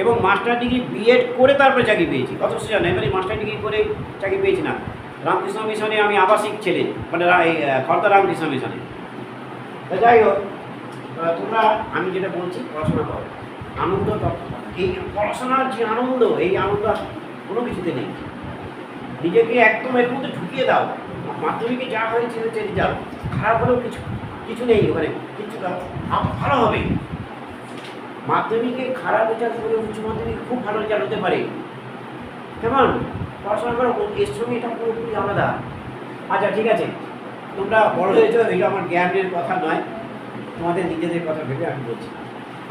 এবং মাস্টার ডিগ্রি বিএড করে তারপরে চাকরি পেয়েছি, অথচ জানো এবারে মাস্টার ডিগ্রি করে চাকরি পেয়েছি না। রামকৃষ্ণ মিশনে আমি আবাসিক ছেলে, মানে খর্দা রামকৃষ্ণ মিশনে। যাই হোক, তোমরা আমি যেটা বলছি পড়াশোনা করো, আনন্দ। এই পড়াশোনার যে আনন্দ, এই আনন্দ কোনো কিছুতে নেই। নিজেকে একদম এর মধ্যে ঢুকিয়ে দাও। মাধ্যমিকে যা হয়েছে রেজাল্ট খারাপ হলেও কিছু নেই ওখানে, কিছু ভালো হবে। মাধ্যমিকে খারাপ রেজাল্ট করে উচ্চ মাধ্যমিকে খুব ভালো রেজাল্ট হতে পারে। কেমন? পড়াশোনা করো, এর সঙ্গে এটা পুরোপুরি আলাদা। আচ্ছা ঠিক আছে, তোমরা বড় হয়েছো, এটা আমার জ্ঞানের কথা নয়, তোমাদের নিজেদের কথা ভেবে আমি বলছি।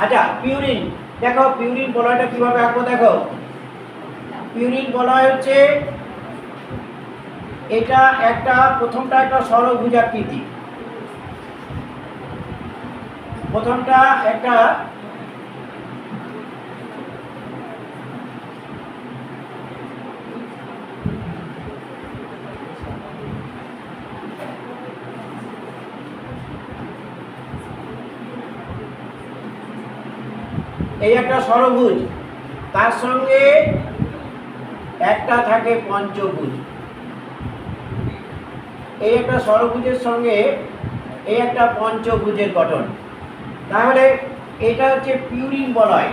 আচ্ছা পিউরিন, দেখো পিউরিন বলয়টা কীভাবে আঁকবো। দেখো পিউরিন বলয় হচ্ছে এটা প্রথমটা একটা ষড়ভুজাকৃতি, প্রথমটা একটা এই একটা ষড়ভুজ, তার সঙ্গে একটা থাকে পঞ্চভুজ। এই একটা ষড়ভুজের সঙ্গে এই একটা পঞ্চভুজের গঠন। তাহলে এটা হচ্ছে পিউরিন বলয়।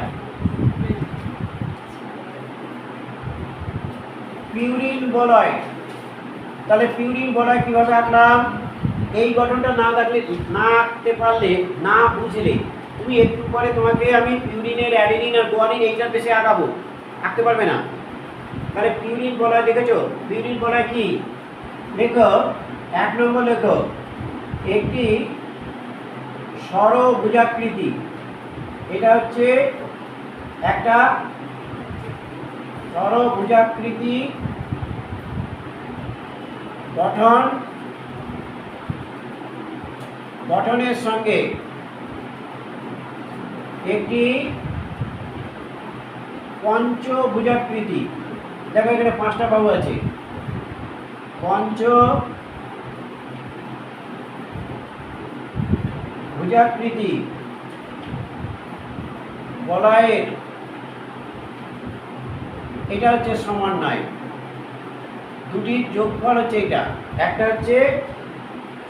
পিউরিন বলয়। তাহলে পিউরিন বলয় কিভাবে আঁকলাম? এই গঠনটা না আঁকতে পারলে, না বুঝলে, তুমি একটু পরে তোমাকে আমি পিউরিনের অ্যাডেনিন আর গুয়ানিন এইটার বেশি আঁকাবো, আঁকতে পারবে না। তাহলে পিউরিন বলয় দেখেছো? পিউরিন বলয় কি? লেখো 1 নম্বর, লেখো একটি ষড়ভুজাকৃতি। এটা হচ্ছে একটা ষড়ভুজাকৃতি গঠনের সঙ্গে একটি পঞ্চভুজাকৃতি। দেখো এখানে 5টা বাহু আছে। পঞ্চভুজাকৃতি বলয়ের এটা হচ্ছে সমন্বয়। দুটির যোগফল হচ্ছে এটা, একটা হচ্ছে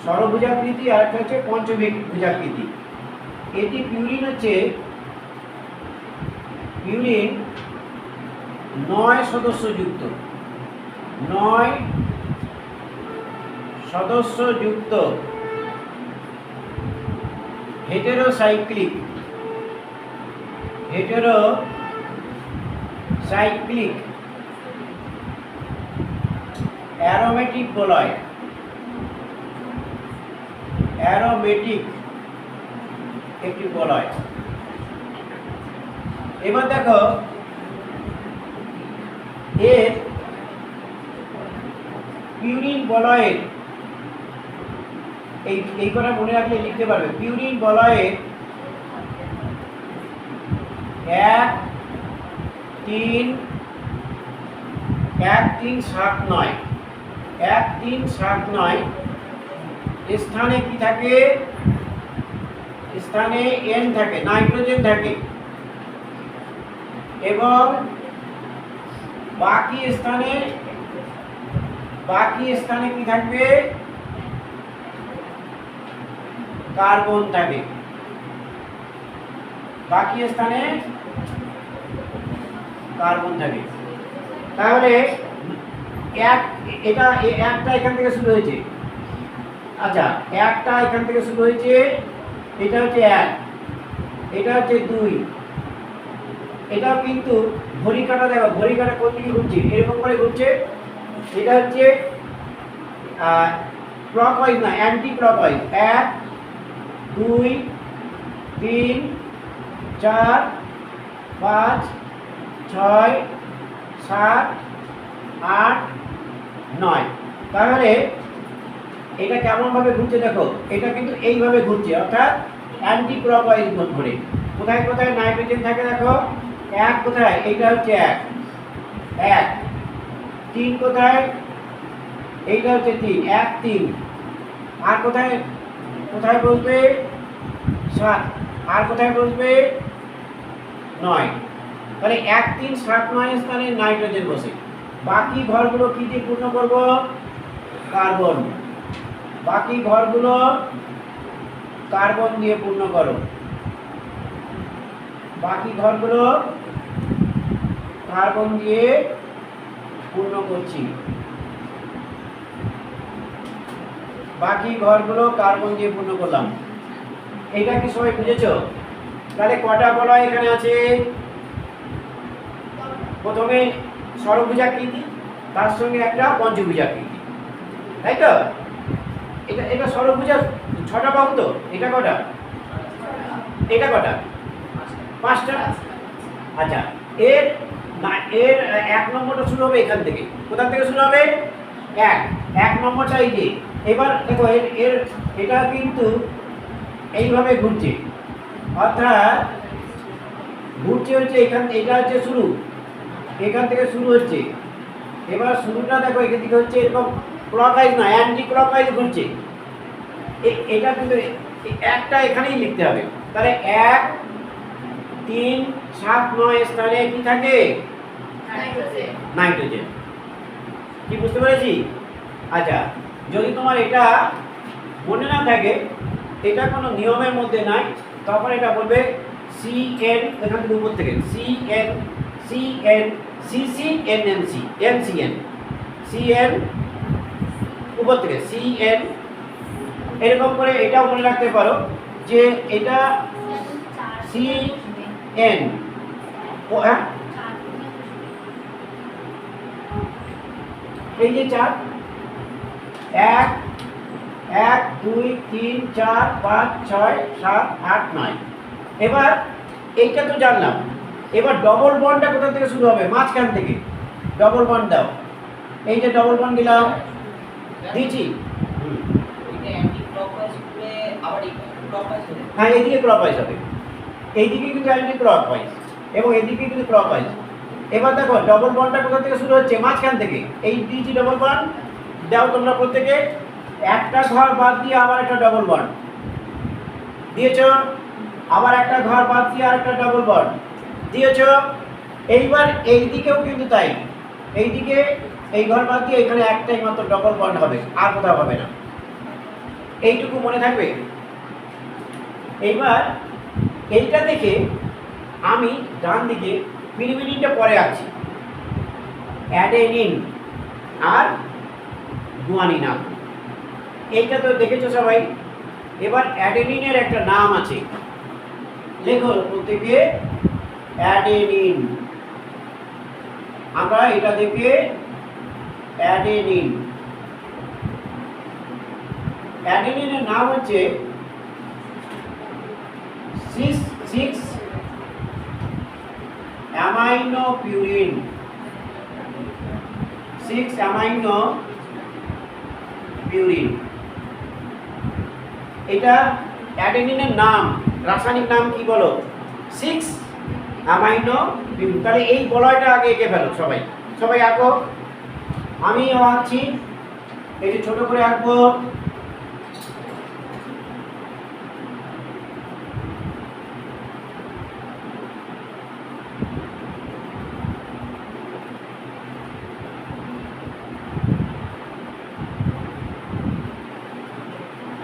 ষড়ভুজাকৃতি আর একটা হচ্ছে পঞ্চভুজাকৃতি। এটি পিউরিন হচ্ছে, পিউরিন 9 সদস্যযুক্ত, 9 সদস্যযুক্ত হেটেরোসাইক্লিক অ্যারোমেটিক বলয়। অ্যারোমেটিক একটি বলয়। এবার দেখো এর পিউরিন বলয়ের এই কথা মনে রাখলে লিখতে পারবে। পিউরিন বলয়ের 1 3 7 9 1 3 7 9 স্থানে কি থাকে? স্থানে N থাকে, নাইট্রোজেন থাকে, এবং বাকি স্থানে কি থাকবে? কার্বন থাকে। বাকি স্থানে কার্বন থাকে। তাহলে একটা এখান থেকে শুরু হয়েছে। আচ্ছা, একটা এখান থেকে শুরু হয়েছে, এটা হচ্ছে 1, এটা হচ্ছে 2। এটাও কিন্তু ঘড়ি কাঁটা, দেখো ঘড়ি কাঁটা কোন দিকে ঘুরছে? এরকম করে ঘুরছে। এটা হচ্ছে ক্লকওয়াইজ না, অ্যান্টি ক্লকওয়াইজ। 1 2 3 4 5 6 7 8 9। তাহলে এটা কেমন ভাবে ঘুরছে দেখো, এটা কিন্তু এইভাবে ঘুরছে, অর্থাৎ অ্যান্টি ক্লকওয়াইজ ঘুরে। কোথায় কোথায় নাইট্রোজেন থাকে দেখো? 1 কোথায়? এইটা হচ্ছে 1 3 কোথায়? এইটা হচ্ছে 3 1 3। আর কোথায় কোথায় বসবে? 7। আর কোথায় বসবে? 9। তাহলে 1 3 7 9 স্থানে নাইট্রোজেন বসে। বাকি ঘরগুলো কি দিয়ে পূর্ণ করব? কার্বন। বাকি ঘরগুলো কার্বন দিয়ে পূর্ণ করো। বাকি ঘরগুলো কার্বন দিয়ে পূর্ণ করছি। বাকি ঘরগুলো কার্বন দিয়ে পূর্ণ করলাম। এটা কি সবাই বুঝেছো? তাহলে কটা বলয় এখানে আছে? প্রথমে ষড়ভুজাকৃতি, তার সঙ্গে একটা পঞ্চভুজাকৃতি, তাই তো? এটা ষড়ভুজা 6টা বাহু তো। এটা কটা? এটা কটা? 5টা। আচ্ছা, এর 1 নম্বরটা শুরু হবে এখান থেকে। কোথা থেকে শুরু হবে? 1 নম্বরটা এই যে। এবার দেখো এটা কিন্তু এইভাবে ঘুরছে, অর্থাৎ ঘুরছে হচ্ছে এখান, এটা হচ্ছে শুরু, এখান থেকে শুরু হচ্ছে। এবার শুরুটা দেখো এখান থেকে হচ্ছে এরকম ক্লকওয়াইজ না, অ্যান্টি ক্লকওয়াইজ ঘুরছে। এটা কিন্তু একটা এখানেই লিখতে হবে। তাহলে 1 3 7 9 স্থানে কি থাকে? নাইট্রোজেন। কি বুঝতে পেরেছি? আচ্ছা, যদি তোমার এটা মনে না থাকে, এটা কোনো নিয়মের মধ্যে নাই, তখন এটা বলবে CN, এখান থেকে উপর থেকে CN CN CCNNC NCN। CN, উপর থেকে CN, এরকম করে এটাও মনে রাখতে পারো যে এটা CN, ও হ্যাঁ এই যে 4, 1 1 2 3 4 5 6 7 8 9। এবার এইটা তো জানলাম, এবার ডবল বন্ডটা কোথা থেকে শুরু হবে? মাঝখান থেকে। ডবল বন্ড দাও, এই যে ডবল বন্ড দিলাম, দিয়েছি। হ্যাঁ এইদিকে ক্লকওয়াইজ হবে, এইদিকে কিন্তু অ্যান্টি ক্লকওয়াইজ এবং এইদিকে কিন্তু ক্লকওয়াইজ। এবার দেখো ডবল বন্ডটা কোথা থেকে শুরু হচ্ছে? মাঝখান থেকে। এই দিয়েছি ডবল বন্ড, দাও তোমরা প্রত্যেকে। একটা ঘর বাদ দিয়ে আবার একটা ডবল বন্ড দিয়েছ, আবার একটা ঘর বাদ দিয়ে আরেকটা ডবল বন্ড দিয়েছ। এইবার এই দিকেও কিন্তু তাই, এই দিকে এই ঘর বাদ দিয়ে এখানে একটাই মাত্র ডবল বন্ড হবে, আর কোথাও হবে না। এইটুকু মনে থাকবে। এইবার এইটা দেখে আমি ডান দিকে পিরিমিডিনটা পরে আছি, অ্যাডেনিন আর গুয়ানিন। এইটা তো দেখেছো সবাই। এবার অ্যাডেনিনের একটা নাম আছে, লেখো প্রত্যেকে অ্যাডেনিন। আমরা এটা দেখে অ্যাডেনিন, অ্যাডেনিনের নাম হচ্ছে 6 অ্যামাইনো পিউরিন, 6 অ্যামাইনো পিউরিন। এটা অ্যাডেনিনের নাম, রাসায়নিক নাম কি বলো? 6 অ্যামাইনো পিউরিন। তাহলে এই বলয়টা আগে এঁকে ফেলো সবাই, সবাই আঁকো। আমিও আঁকছি, এটি ছোট করে আঁকবো।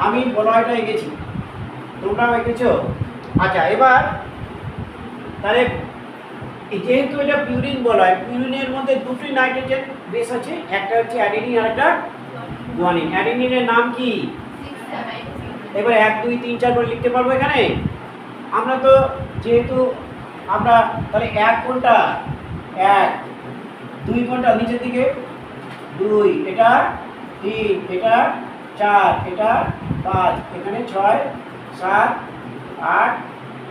আমি বলয়টা এঁকেছি, তোমরাও এঁকেছো। আচ্ছা এবার তাহলে যেহেতু এটা পিউরিন বলয়, পিউরিনের মধ্যে দুটি নাইট্রোজেন বেস আছে, একটা হচ্ছে অ্যাডেনিন আর একটা গুয়ানিন। অ্যাডেনিনের নাম কি? এবার 1 2 3 4 করে লিখতে পারবো এখানে। আমরা তো যেহেতু আমরা তাহলে 1 কোনটা? 1, 2 কোনটা? নিচের দিকে 2, এটা 3, এটা 4, এটা 5, এখানে 6 7 8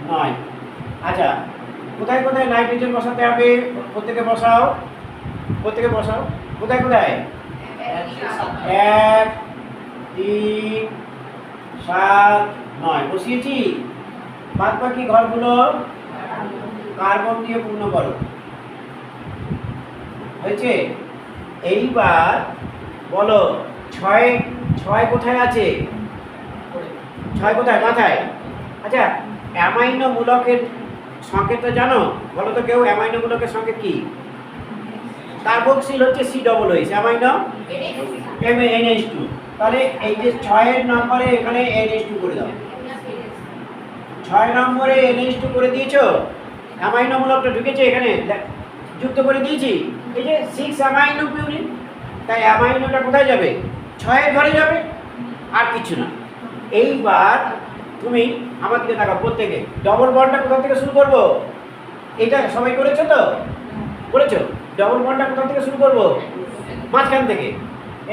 9। আচ্ছা কোথায় কোথায় নাইট্রোজেন বসাতে হবে? প্রত্যেকে বসাও, প্রত্যেকে বসাও। কোথায় কোথায়? 1 3 7 9 বসিয়েছি। বাদ বাকি ঘরগুলো কার্বন দিয়ে পূর্ণ করো, হয়েছে? এইবার বলো 6 কোথায় আছে? 6 কোথায়? মাথায়। আচ্ছা অ্যামাইনো মূলকের সংকেত তো জানো, বলো তো কেউ অ্যামাইনো মূলকের সংকেত কি? কার্বক্সিল হচ্ছে COOH, অ্যামাইনো NH2। তাহলে এই যে 6 নম্বরে এখানে NH2 করে দাও। 6 নম্বরে NH2 করে দিয়েছো, অ্যামাইনো মূলকটা ঢুকেছে এখানে, যুক্ত করে দিয়েছি। এই যে 6 অ্যামাইনো পিউরিন, তাই অ্যামাইনোটা কোথায় যাবে? 6 ঘরে যাবে, আর কিছু না। এইবার তুমি আমার দিকে তাকাও প্রত্যেকে। ডবল বন্ডটা কোথা থেকে শুরু করব? এটা সবাই করেছো তো? করেছো? ডবল বন্ডটা কোথা থেকে শুরু করব? মাঝখান থেকে।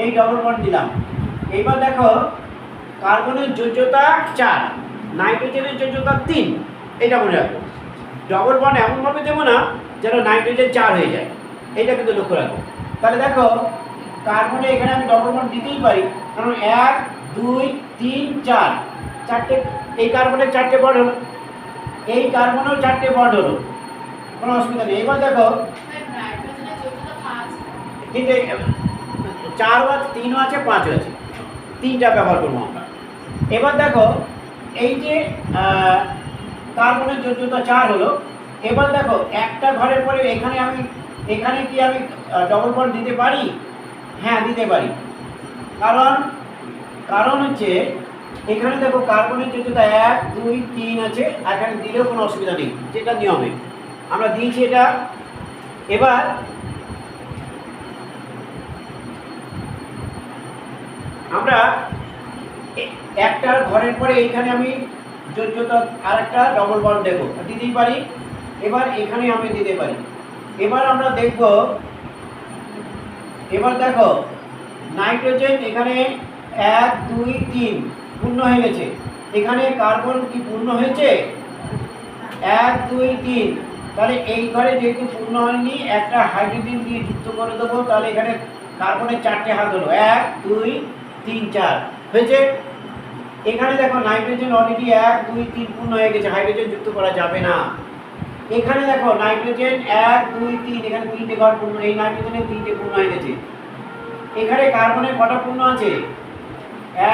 এই ডবল বন্ড দিলাম। এইবার দেখো কার্বনের যোজ্যতা 4, নাইট্রোজেনের যোজ্যতা 3, এটা মনে রাখো। ডবল বন্ড এমনভাবে দেবো না যেন নাইট্রোজেন 4 হয়ে যায়, এটা কিন্তু লক্ষ্য রাখো। তাহলে দেখো কার্বনে এখানে আমি ডবল বন্ড দিতেই পারি, কারণ 1 2 3 4, 4টে। এই কার্বনের 4টে বন্ড হলো, এই কার্বনেও 4টে বন্ড হলো, কোনো অসুবিধা নেই। এবার দেখো 4 আছে, 3 আছে, 5 আছে, 3টা ব্যবহার করবো আমরা। এবার দেখো এই যে কার্বনের যোজ্যতা 4 হলো। এবার দেখো একটা ঘরের পরে এখানে কি আমি ডবল বন্ড দিতে পারি? হ্যাঁ দিতে পারি, কারণ হচ্ছে এখানে দেখো কার্বনের যোজ্যতা 1 2 3 আছে, আর এখানে দিলেও কোনো অসুবিধা নেই, যেটা নিয়মে আমরা দিয়েছি এটা। এবার আমরা একটা ঘরের পরে এইখানে আমি যোজ্যতা আর একটা ডবল বন্ড দেবো, দিতেই পারি। এবার এখানে আমি দিতে পারি। এবার আমরা দেখব, এবার দেখো নাইট্রোজেন এখানে 1 2 3 পূর্ণ হয়ে গেছে। এখানে কার্বন কি পূর্ণ হয়েছে? 1 2 3। তাহলে এই ঘরে যেহেতু পূর্ণ হয়নি, একটা হাইড্রোজেন দিয়ে যুক্ত করে দেবো। তাহলে এখানে কার্বনের 4টে হাত হলো, 1 2 3 4 হয়েছে। এখানে দেখো নাইট্রোজেন অলরেডি 1 2 3 পূর্ণ হয়ে গেছে, হাইড্রোজেন যুক্ত করা যাবে না। এখানে দেখো নাইট্রোজেন 1 2 3, এখানে 3টে ঘর পূর্ণ, এই নাইট্রোজেনের 3টে পূর্ণ হয়ে গেছে। এখানে কার্বনের কটা পূর্ণ আছে?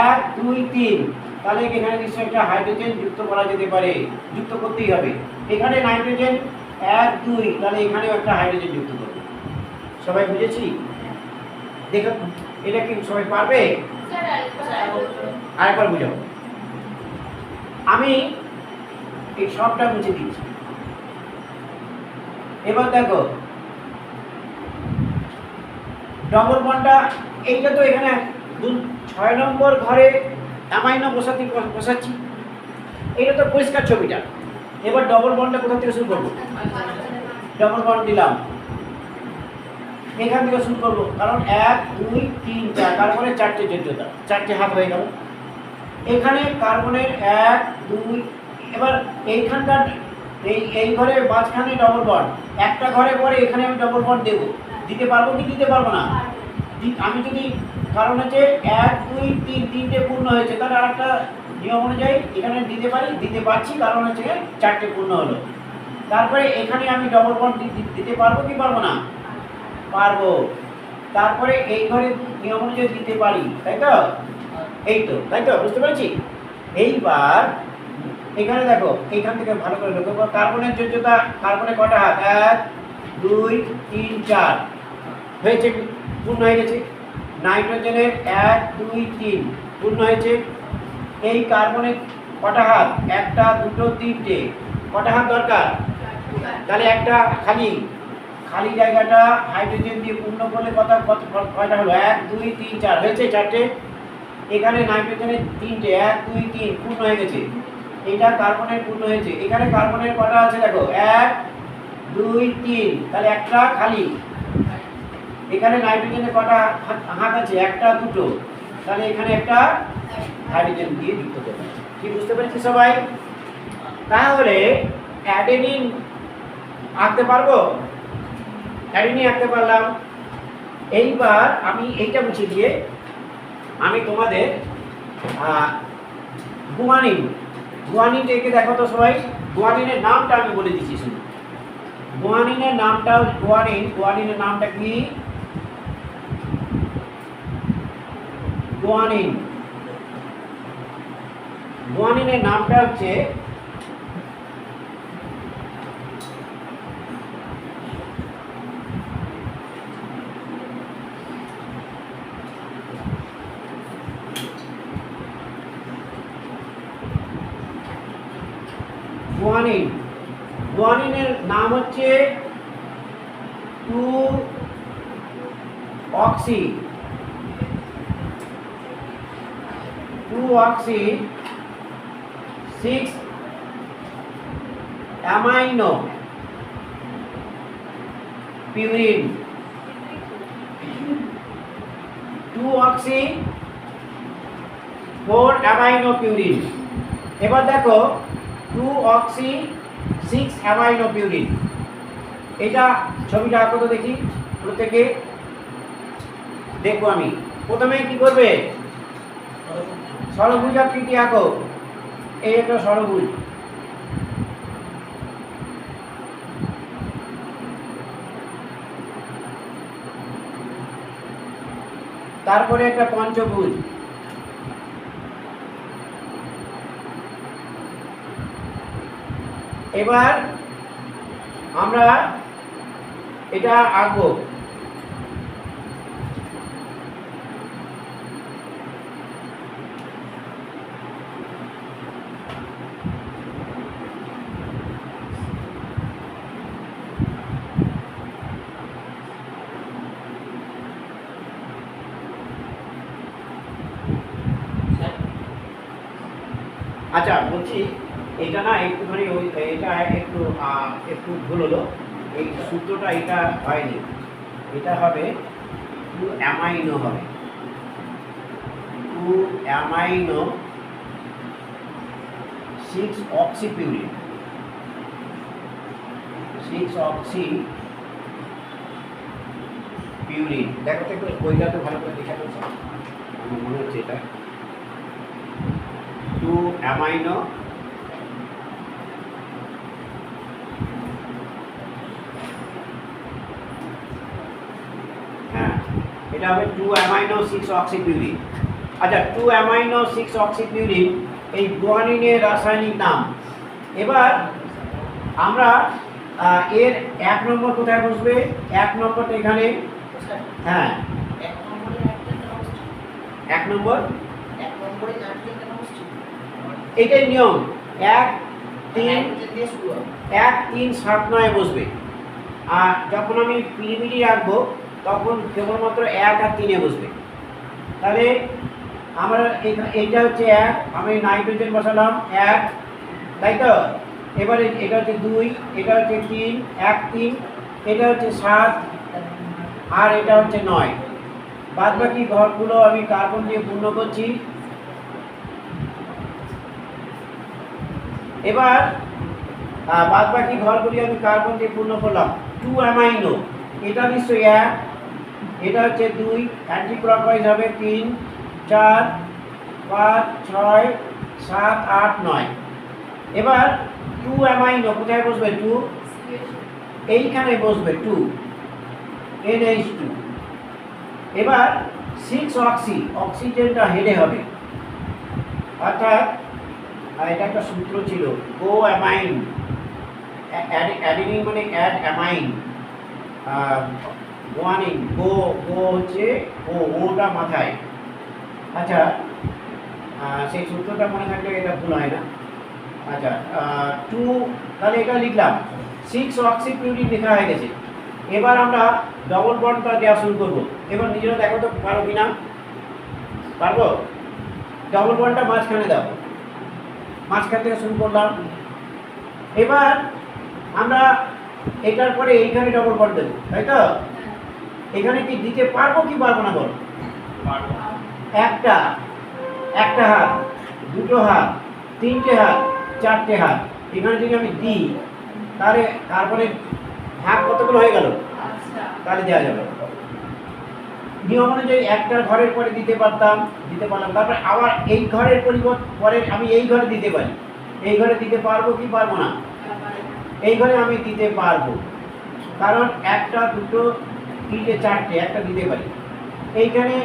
1 2 3। তাহলে এখানে নিশ্চয়ই একটা হাইড্রোজেন যুক্ত করা যেতে পারে, যুক্ত করতেই হবে। এখানে নাইট্রোজেন 1 2, তাহলে এখানেও একটা হাইড্রোজেন যুক্ত করবে। সবাই বুঝেছি? দেখো এটা কি সবাই পারবে? আরেকবার বুঝাও। আমি এই সবটা মুছে দিচ্ছি। এবার দেখো ডবল বন্ডটা, এইটা তো এখানে 6 নম্বর ঘরে অ্যামাইনো বসাচ্ছি। এটা তো পরিষ্কার ছবিটা। এবার ডবল বন্ডটা কোথা থেকে শুরু করবো? ডবল বন্ড দিলাম, এখান থেকে শুরু করবো, কারণ 1 2 3 4, কার্বনের 4টে যোজ্যতা, 4টে হাত হয়ে গেল। এখানে কার্বনের 1 2, এবার এইখানকার এই ঘরে মাঝখানে ডবল বন্ড, একটা ঘরে পরে এখানে আমি ডবল বন্ড দেবো। দিতে পারবো কি দিতে পারবো না? আমি যদি, কারণ হচ্ছে 1 2 3 3টে পূর্ণ হয়েছে, তাহলে আরেকটা নিয়ম অনুযায়ী এখানে দিতে পারি, দিতে পারছি, কারণ হচ্ছে 4টে পূর্ণ হলো। তারপরে এখানে আমি ডবল বন্ড দিতে পারবো কি পারবো না? পারবো। তারপরে এই ঘরে নিয়ম অনুযায়ী দিতে পারি, তাই তো? এই তো, তাই তো, বুঝতে পেরেছি? এইবার এখানে দেখো, এইখান থেকে ভালো করে লক্ষ্য করো, কার্বনের যোজ্যতা, কার্বনের কটা হাত? 1 2 3 4 হয়েছে, পূর্ণ হয়ে গেছে। নাইট্রোজেনের 1 2 3 পূর্ণ হয়েছে। এই কার্বনের কটা হাত? 1টা 2টো 3টে, কটা হাত দরকার? তাহলে একটা খালি জায়গাটা হাইড্রোজেন দিয়ে পূর্ণ করলে কয়টা হলো? 1 2 3 4 হয়েছে, 4টে। এখানে নাইট্রোজেনের 3টে, 1 2 3 পূর্ণ হয়ে গেছে। এটা কার্বনের পূর্ণ হয়েছে। এখানে কার্বনের কটা আছে দেখো? 1 2 3, তাহলে একটা খালি। এখানে নাইট্রোজেনের কটা হাত আছে? 1টা 2টো, তাহলে এখানে একটা হাইড্রোজেন দিয়ে যুক্ত করতে হবে। কি বুঝতে পেরেছি সবাই? তাহলে অ্যাডেনিন আঁকতে পারবো? অ্যাডেনিন আঁকতে পারলাম। এইবার আমি এইটা মুছে দিয়ে আমি তোমাদের গুয়ানিন এঁকে দেখো তো সবাই। গুয়ানিনের নামটা আমি বলে দিচ্ছি শুনুন। গুয়ানিনের নামটা, গুয়ানিনের নামটা কি? গুয়ানিনের নামটা হচ্ছে গুয়ানিনের নাম হচ্ছে 2-অক্সি 6-অ্যামাইনো পিউরিন, 2-অক্সি 4-অ্যামাইনো পিউরিন। এবার দেখো 2-অক্সি 6-অ্যামাইনো পিউরিন, এটা ছবিটা আঁকো তো দেখি প্রত্যেকে। দেখবো আমি। প্রথমে কি করবে? ষড়ভুজ আকৃতি আঁকো। এই একটা ষড়ভুজ, তারপরে একটা পঞ্চভুজ, এবার আমরা এটা আঁকবো। আচ্ছা বলছি, এটা না একটুখানি ওই এটা একটু একটু ভুল হলো, এই সূত্রটা এটা হয়নি, এটা হবে 2 অ্যামাইনো হবে, 2 অ্যামাইনো 6 অক্সিপিউরিন, 6 অক্সিপিউরিন। দেখো তো একটু বইটা তো ভালো করে দেখা যাচ্ছে, আমার মনে হচ্ছে এটা 2 অ্যামাইনো এটা হবে 2 অ্যামাইনো 6 অক্সিপিউরিন। আচ্ছা 2 অ্যামাইনো 6 অক্সিপিউরিন এই গুয়ানিনের রাসায়নিক নাম। এবার আমরা এর 1 নম্বর কোথায় বসবে? 1 নম্বরটা এখানে, হ্যাঁ 1 নম্বর এইটাই নিয়ম, 1 3 7 9 বসবে। আর যখন আমি পিরিমিডি রাখবো তখন কেবলমাত্র 1 আর 3 বসবে। তাহলে আমরা এইটা হচ্ছে 1, আমি নাইট্রোজেন বসালাম 1, তাই তো। এবারে এটা হচ্ছে 2, এটা হচ্ছে 3, 1 3, এটা হচ্ছে 7 আর এটা হচ্ছে 9। বাদ বাকি ঘরগুলো আমি কার্বন দিয়ে পূর্ণ করছি। এবার বাদ বাকি ঘরগুলি আমি কার্বন দিয়ে পূর্ণ করলাম। 2 অ্যামাইনো, এটা নিশ্চয়ই 1, এটা হচ্ছে 2, অ্যান্টি ক্লকওয়াইজ হবে 3 4 5 6 7 8 9। এবার 2 অ্যামাইনো কোথায় বসবে? 2 এইখানে বসবে, 2 NH2। এবার 6 অক্সি, অক্সিজেনটা হেডে হবে, অর্থাৎ এটা একটা সূত্র ছিল গো অ্যামাইন, অ্যাডিনিন মানে অ্যাড অ্যামাইন, গুয়ানিন গো, গো হচ্ছে ওটা মাথায়। আচ্ছা সেই সূত্রটা মনে থাকলে এটা ভুল হয় না। আচ্ছা 2, তাহলে এটা লিখলাম, 6 অক্সিপিউরিন লেখা হয়ে গেছে। এবার আমরা ডবল বন্ডটা দেওয়া শুরু করবো। এবার নিজেরা দেখো তো পারো কিনা, পারবো? ডবল বন্ডটা মাঝখানে দাও, মাঝখান থেকে শুরু করলাম। এবার আমরা এটার পরে এইখানে ডবল বন্ড দেবো, তাই তো। এখানে কি দিতে পারবো কি পারবো না বল? একটা হাত, দুটো হাত, তিনটে হাত, চারটে হাত। এখানে যদি আমি দিই তাহলে কার্বনের ভাগ কতগুলো হয়ে গেল? তাহলে দেওয়া যাবে। নিয়ম অনুযায়ী একটা ঘরের পরে দিতে পারলাম। তারপরে আবার এই ঘরের পরে আমি এই ঘরে দিতে পারি। এই ঘরে দিতে পারবো কি পারবো না? এই ঘরে আমি দিতে পারবো, কারণ একটা দুটো তিনটে চারটে একটা দিতে পারি, এইখানে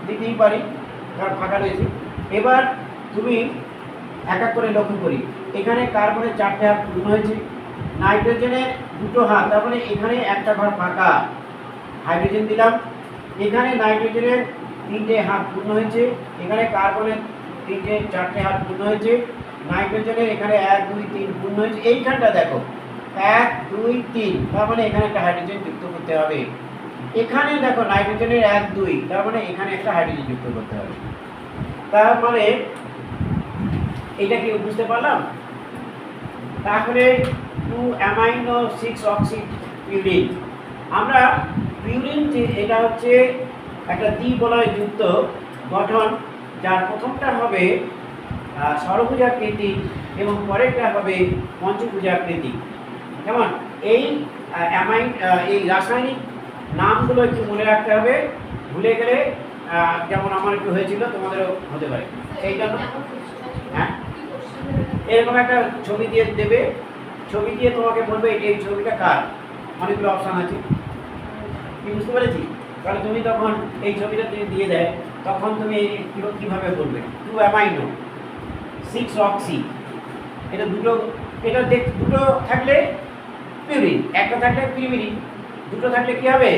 দিতেই পারি কারণ ফাঁকা রয়েছে। এবার তুমি এক এক করে লক্ষ্য করি, এখানে কার্বনের 4টে হাত পূর্ণ হয়েছে, নাইট্রোজেনের 2টো হাত, তারপরে এখানে একটা ঘর ফাঁকা, হাইড্রোজেন দিলাম। এখানে নাইট্রোজেনের 3টে হাত পূর্ণ হয়েছে, এখানে কার্বনের 4টে হাত পূর্ণ হয়েছে, নাইট্রোজেনের এখানে 1 2 3 পূর্ণ হয়েছে। এইখানটা দেখো 1 2 3, তার মানে এখানে একটা হাইড্রোজেন যুক্ত করতে হবে। এখানে দেখো নাইট্রোজেনের 1 2, তার মানে এখানে একটা হাইড্রোজেন যুক্ত করতে হবে। তার মানে এটা কি বুঝতে পারলাম? তাহলে 2 অ্যামাইনো 6 অক্সিপিউরিন। আমরা পিউরিন যে এটা হচ্ছে একটা দ্বিবলয় যুক্ত গঠন, যার প্রথমটা হবে ষড়ভুজাকৃতি এবং পরেরটা হবে পঞ্চভুজাকৃতি। কেমন? এই এই রাসায়নিক নামগুলো একটু মনে রাখতে হবে, ভুলে গেলে যেমন আমার একটু হয়েছিল তোমাদেরও হতে পারে। সেই জন্য হ্যাঁ এরকম একটা ছবি দিয়ে দেবে, ছবি দিয়ে তোমাকে বলবে এই ছবিটা কার, অনেকগুলো অপশান আছে, কি বুঝতে পেরেছি? তাহলে তুমি তখন এই ছবিটা দিয়ে দেয়, তখন তুমি কীভাবে বলবে 2 অ্যামাইনো 6 অক্সি, এটা দুটো, এটা দুটো থাকলে পিউরিন, একটা থাকলে পিরিমিডিন, দুটো থাকলে কি হবে?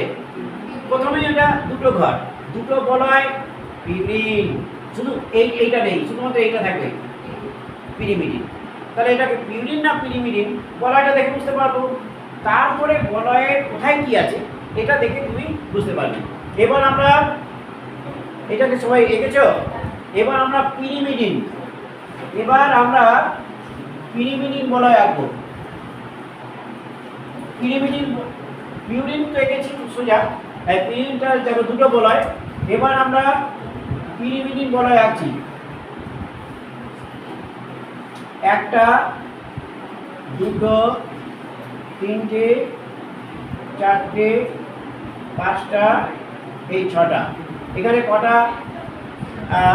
প্রথমেই এটা দুটো ঘর, দুটো বলয় পিউরিন, শুধু এইটা নেই, শুধুমাত্র এইটা থাকবে পিরিমিডিন। তাহলে এটাকে পিউরিন না পিরিমিডিন বলয়টা দেখে বুঝতে পারবো। তারপরে বলয়ের কোথায় কি আছে এটা দেখে তুমি বুঝতে পারবে। এবার আমরা এটাকে সবাই এঁকেছ, এবার আমরা পিরিমিডিন এবার আমরা পিরিমিডিন বলয় আঁকবো। পিরিমিডিন, পিউরিন তো এঁকেছি সোজা, পিরিমিডিনটা দেখো দুটো বলয়। এবার আমরা পিরিমিডিন বলয় আঁকছি। একটা, দুটো, তিনটে, চারটে, পাঁচটা, এই ছটা। এখানে কটা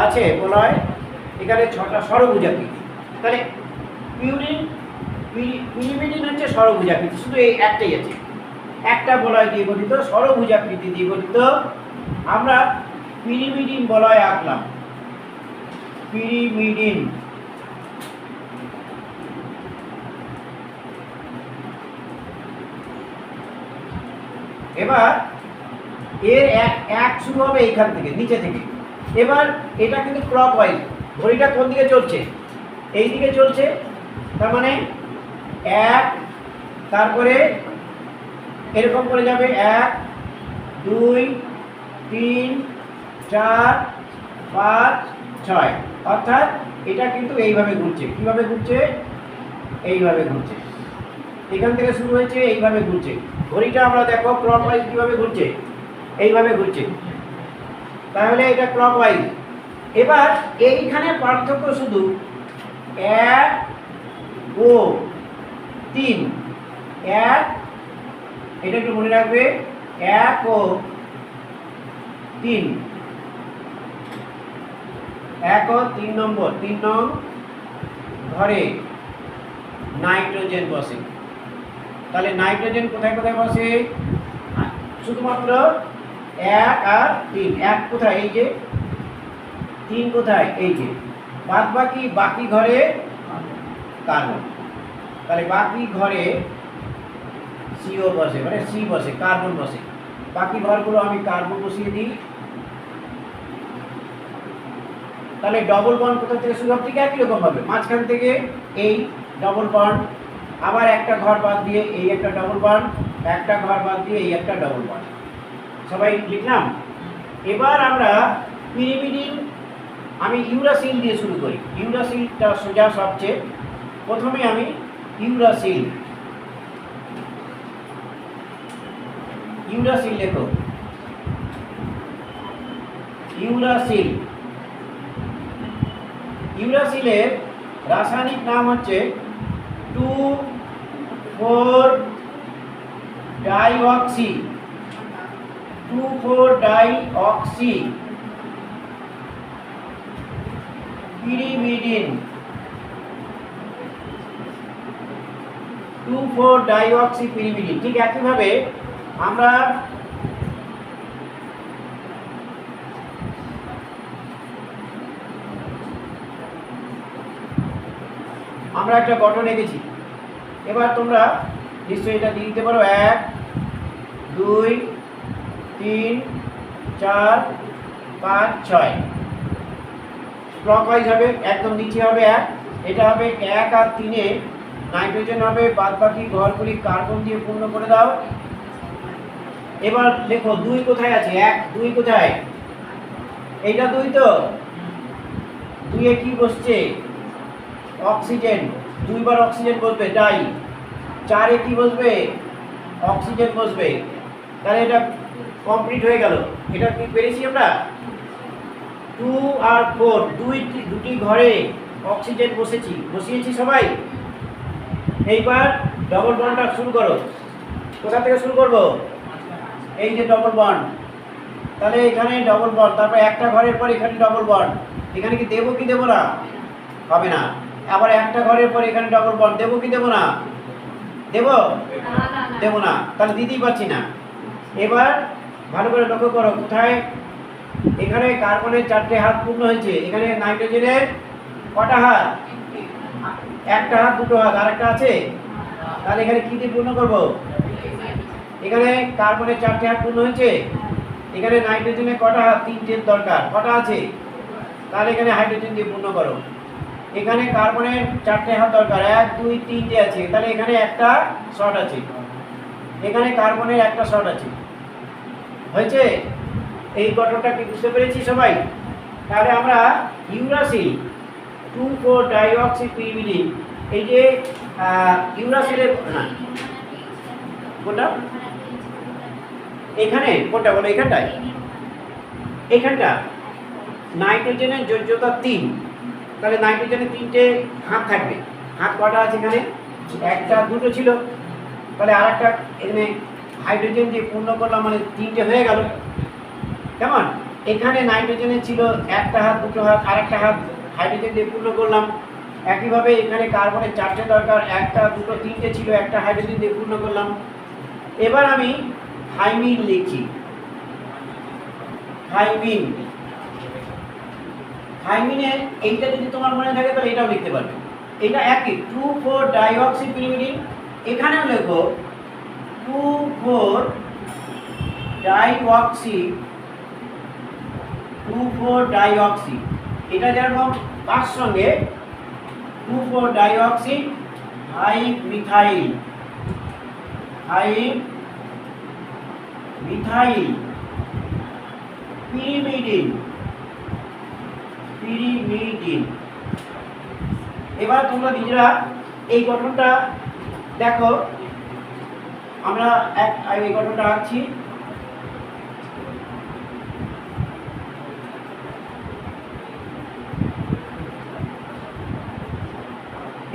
আছে বলয়? এখানে ছটা ষড়ভুজাকৃতি। তাহলে পিরিমিডিন হচ্ছে ষড়ভুজাকৃতি, শুধু এই একটাই আছে, একটা বলয় দিয়ে গঠিত, ষড়ভুজাকৃতি দিয়ে গঠিত। আমরা পিরিমিডিন বলয় আঁকলাম। পিরিমিডিন। এবার এর এক শুরু হবে এইখান থেকে, নিচে থেকে। এবার এটা কিন্তু ক্লকওয়াইজ, ঘড়িটা কোন দিকে চলছে? এই দিকে চলছে। তার মানে এক, তারপরে এরকম করে যাবে 1 2 3 4 5 6, অর্থাৎ এটা কিন্তু এইভাবে ঘুরছে। কিভাবে ঘুরছে? এইভাবে ঘুরছে। এখান থেকে শুরু হয়েছে, এইভাবে ঘুরছে। ঘড়িটা আমরা দেখো ক্লকওয়াইজ কিভাবে ঘুরছে, এইভাবে ঘুরছে। তাহলে এটা ক্লকওয়াইজ। এবার এইখানে পার্থক্য শুধু 1 ও 3। 1, এটা একটু মনে রাখবে, 1 ও 3, 1 ও 3 নম্বর, 3 নং ঘরে নাইট্রোজেন বসে। তাহলে নাইট্রোজেন কোথায় কোথায় বসে? শুধুমাত্র 1 আর 3। 1 কোথায়? এই যে। 3 কোথায়? এই যে। বাকি ঘরে কার্বন। তাহলে বাকি ঘরে সিও বসে, মানে সি বসে, কার্বন বসে। বাকি ঘরগুলো আমি কার্বন বসিয়ে দিই। তাহলে ডবল বন্ড কোথা থেকে শুরু হবে? ঠিক একই রকম হবে, মাঝখান থেকে এই ডবল বন্ড, আবার একটা ঘর বাদ দিয়ে এই একটা ডবল বন্ড, একটা ঘর বাদ দিয়ে এই একটা ডবল বন্ড। সবাই লিখলাম। এবার আমরা পিরিমিডিন, আমি ইউরাসিল দিয়ে শুরু করি। ইউরাসিলটা সোজা সবচেয়ে প্রথমে আমি ইউরাসিল। ইউরাসিল লেখো, ইউরাসিল। ইউরাসিলের রাসায়নিক নাম হচ্ছে 2,4-ডাইঅক্সি। 2,4-ডাইঅক্সি পিরিমিডিন। 2,4-ডাইঅক্সি পিরিমিডিন। ঠিক একইভাবে আমরা একটা গঠন এঁকেছি। এবার তোমরা নিশ্চয়ই এটা দিয়ে দিতে পারো। 1 2 3 4 5 6। ক্লকওয়াইজ হবে, একদম নিচে হবে 1, এটা হবে 1 আর 3-এ নাইট্রোজেন হবে, বাদ বাকি ঘরগুলি কার্বন দিয়ে পূর্ণ করে দাও। এবার দেখো 2 কোথায় আছে? 1 2 কোথায়? এইটা 2 তো। 2-এ কি বসছে? অক্সিজেন। 2 বার অক্সিজেন বসবে, ডাই। 4-এ কি বসবে? অক্সিজেন বসবে। তাহলে এটা কমপ্লিট হয়ে গেল। এটা কি পেরেছি আমরা? 2 আর 4, দুটি ঘরে অক্সিজেন বসিয়েছি সবাই। এইবার ডবল বন্ডটা শুরু করো। কোথা থেকে শুরু করব? এই যে ডবল বন্ড। তাহলে এখানে ডবল বন্ড, তারপর একটা ঘরের পর এখানে ডবল বন্ড। এখানে কি দেবো কি দেবো না? হবে না। আবার একটা ঘরের পর এখানে ডবল বন্ড, দেবো কি দেবো না? দেবো? দেবো না, তাহলে দিতেই পারছি না। এবার ভালো করে লক্ষ্য করো, কোথায়? এখানে কার্বনের 4টে হাত পূর্ণ হয়েছে, এখানে নাইট্রোজেনের কটা হাত? একটা হাত, দুটো হাত, আর একটা আছে। তাহলে এখানে কি দিয়ে পূর্ণ করব? এখানে কার্বনের 4টে হাত পূর্ণ হয়েছে, এখানে নাইট্রোজেনের কটা হাত? 3টের দরকার, কটা আছে? তাহলে এখানে হাইড্রোজেন দিয়ে পূর্ণ করো। এখানে কার্বনের 4টে হাত দরকার, 1 2 3টে আছে, তাহলে এখানে একটা শর্ট আছে, এখানে কার্বনের একটা শর্ট আছে। হয়েছে? এই গঠনটা কি বুঝতে পেরেছি সবাই? তাহলে আমরা ইউরাসিল 2,4 ডাইঅক্সি পিরিমিডিন। এই যে ইউরাসিলের কোনটা এখানে, কোনটা বলো এখানটায়, এখানটা নাইট্রোজেনের যোজ্যতা 3, তাহলে নাইট্রোজেনের 3টে হাত থাকবে। হাত কটা আছে এখানে? একটা দুটো ছিল, তাহলে আর একটা এখানে হাইড্রোজেন দিয়ে পূর্ণ করলাম, মানে 3টে হয়ে গেল। কেমন? এখানে নাইট্রোজেনের ছিল একটা হাত দুটো হাত, আর একটা হাত হাইড্রোজেন দিয়ে পূর্ণ করলাম। একইভাবে এখানে কার্বনের 4টে দরকার, একটা দুটো 3টে ছিল, একটা হাইড্রোজেন দিয়ে পূর্ণ করলাম। এবার আমি থাইমিন লিখছি। থাইমিন, থাইমিনের এইটা যদি তোমার মনে থাকে তাহলে এটাও লিখতে পারবে। এটা একই 2,4 ডাইঅক্সি পিরিমিডিন। এখানেও লেখো 2,4 ডাইঅক্সি, 2,4 ডাইঅক্সি। এটা যেরকম তার সঙ্গে 2,4 ডাইঅক্সি হাই মিথাইল, হাই মিথাইল পিরিমিডিন, পিরিমিডিন। এবার তোমরা নিজেরা এই গঠনটা দেখো, আমরা এই গঠনটা আঁকছি।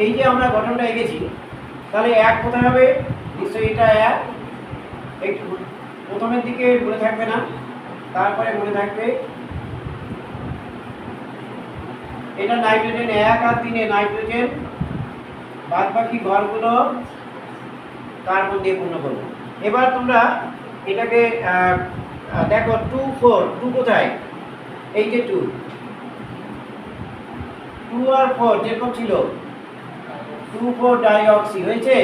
এই যে আমরা গঠনটা এঁকেছি, তাহলে এক কোথায় হবে? নিশ্চয়ই এটা এক। একটু প্রথমের দিকে মনে থাকবে না, তারপরে মনে থাকবে এটা নাইট্রোজেন 1 আর 3 নাইট্রোজেন, বাদ বাকি ঘরগুলো কার্বন দিয়ে পূর্ণ করবো। এবার তোমরা এটাকে দেখো 2,4, 2 কোথায়? এই যে 2 আর 4 যেরকম ছিল, 2,4 ডাইঅক্সি হয়েছে।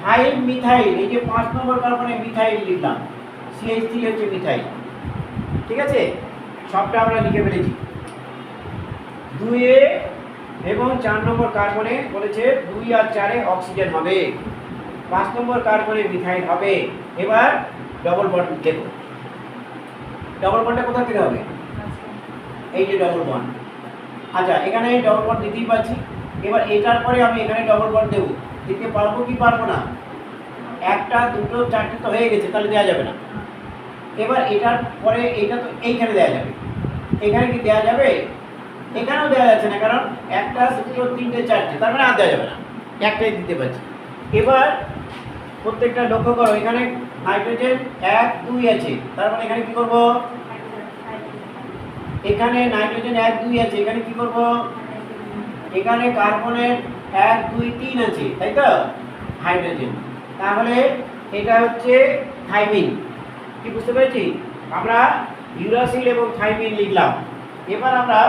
5 মিথাইল, এই যে 5 নম্বর কার্বনে মিথাইল লিখলাম, CH3 হচ্ছে মিথাইল। ঠিক আছে, সবটা আমরা লিখে ফেলেছি। 2 এবং 4 নম্বর কার্বনে বলেছে 2 আর 4 অক্সিজেন হবে, 5 নম্বর কার্বনে মিথাইল হবে। এবার ডবল বন্ড দেখো, ডবল বন্ডটা কোথা থেকে হবে? এই যে ডবল বন্ড। আচ্ছা, এখানে ডবল বন্ড দিতেই পারছি। এবার এটার পরে আমি এখানে ডবল বন্ড দেবো, দিতে পারবো কি পারবো না? একটা দুটো চারটে তো হয়ে গেছে, তাহলে দেওয়া যাবে না। এবার এটার পরে এটা তো এইখানে দেওয়া যাবে, এখানে কি দেওয়া যাবে? এখানেও দেওয়া যাচ্ছে না, কারণ একটা দুটো তিনটে চারটে, তার মানে আর দেওয়া যাবে না, একটাই দিতে পারছি। এবার প্রত্যেকটা লক্ষ্য করো, এখানে নাইট্রোজেন 1 2 আছে, তার মানে এখানে কি করব? এখানে নাইট্রোজেন 1 2 আছে, এখানে কি করব? এখানে কার্বনের 1 2 3 আছে, তাই তো? হাইড্রোজেন, তাহলে এটা হচ্ছে থাইমিন। কি বুঝতে পেরেছি? আমরা ইউরাসিল এবং থাইমিন লিখলাম। এবার আমরা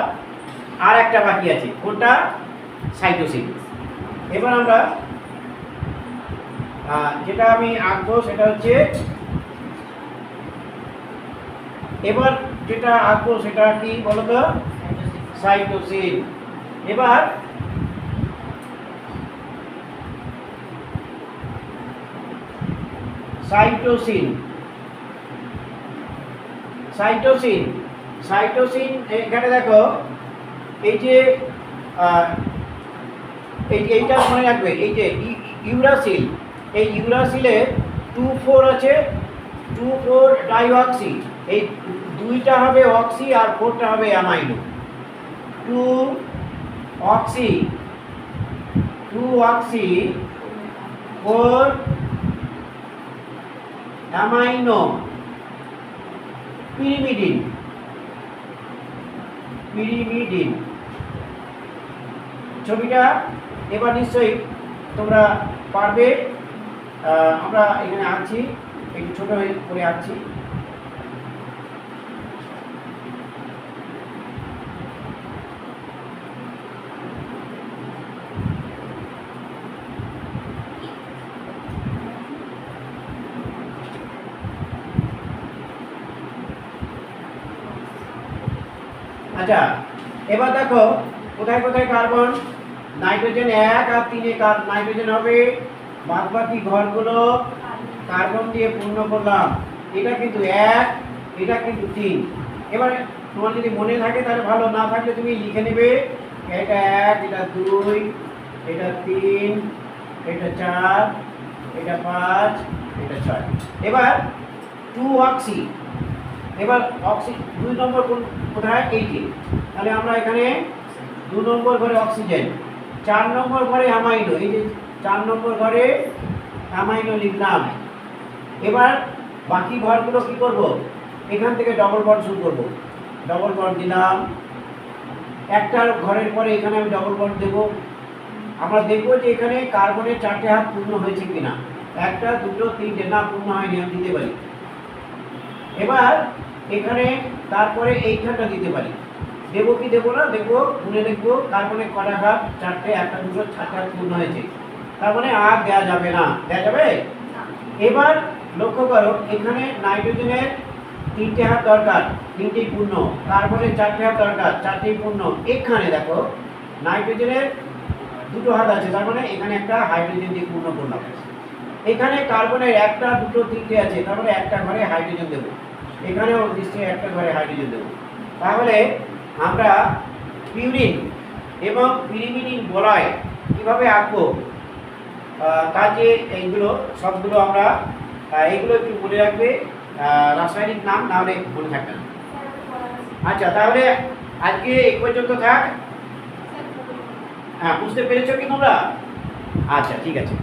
আর একটা বাকি আছে, কোনটা? সাইটোসিন। এবার আমরা যেটা আমি আঁকবো সেটা হচ্ছে, এবার যেটা আঁকবো সেটা কি বলতো? সাইটোসিন। এবার সাইটোসিন, সাইটোসিন, সাইটোসিন এখানে দেখো, এই যে এইটা মনে রাখবে, এই যে ইউরাসিল, এই ইউরাসিলে 2,4 আছে, 2,4 ডাইঅক্সি, এই দুইটা হবে অক্সি আর 4টা হবে amino. 2 oxy, 4 amino pyrimidine, pyrimidine. ছবিটা এবার নিশ্চয়ই তোমরা পারবে। আমরা এখানে আঁকছি, একটু ছোট করে আঁকছি। আচ্ছা, এবার দেখো কোথায় কোথায় কার্বন? নাইট্রোজেন 1 আর 3 নাইট্রোজেন হবে, বাদ বাকি ঘরগুলো কার্বন দিয়ে পূর্ণ করলাম। এটা কিন্তু 1, এটা কিন্তু 3। এবার তোমার যদি মনে থাকে তাহলে ভালো, না থাকলে তুমি লিখে নেবে এটা 1, এটা 2, এটা 3, এটা 4, এটা 5, এটা 6। এবার 2 অক্সি। এবার অক্সি 2 নম্বর কোথায়? এইটি। তাহলে আমরা এখানে 2 নম্বর ঘরে অক্সিজেন, 4 নম্বর ঘরে অ্যামাইনো, এই যে 4 নম্বর ঘরে অ্যামাইনো লিখলাম। এবার বাকি ঘরগুলো কি করব? এখান থেকে ডবল বন্ড শুরু করব। ডবল বন্ড দিলাম, একটা ঘরের পরে এখানে আমি ডবল বন্ড দেব। আমরা দেখব যে এখানে কার্বনের 4টে হাত পূর্ণ হয়েছে কিনা। 1, 2, 3 না পূর্ণ হয়নি, আমি দিতে পারি। এবার এখানে তারপরে এইখানটা দিতে পারি। দেবো কি দেবো না দেখবো, গুনে দেখবো কার্বনের কটা হাত, 4টে, 1, 2, 4টে হাত পূর্ণ হয়েছে। তার মানে আর দেওয়া যাবে না, দেওয়া যাবে। এবার লক্ষ্য করো, এখানে নাইট্রোজেনের 3টে হাত দরকার, 3টেই পূর্ণ। কার্বনের 4টে হাত দরকার, 4টেই পূর্ণ। এখানে দেখো নাইট্রোজেনের 2টো হাত আছে, তার মানে এখানে একটা হাইড্রোজেন দিয়ে পূর্ণ করলাম। এখানে কার্বনের 1, 2, 3টে আছে, তার মানে একটা ঘরে হাইড্রোজেন দেবো। এখানেও নিশ্চয়ই একটা ঘরে হাইড্রোজেন দেবো। তাহলে আমরা পিউরিন এবং পিরিমিডিন বলয় কীভাবে আঁকবো, তার যে এইগুলো সবগুলো আমরা এইগুলো একটু মনে রাখবে, রাসায়নিক নাম, নাহলে মনে থাকবে না। আচ্ছা, তাহলে আজকে এই পর্যন্ত থাক। হ্যাঁ, বুঝতে পেরেছো কি তোমরা? আচ্ছা, ঠিক আছে।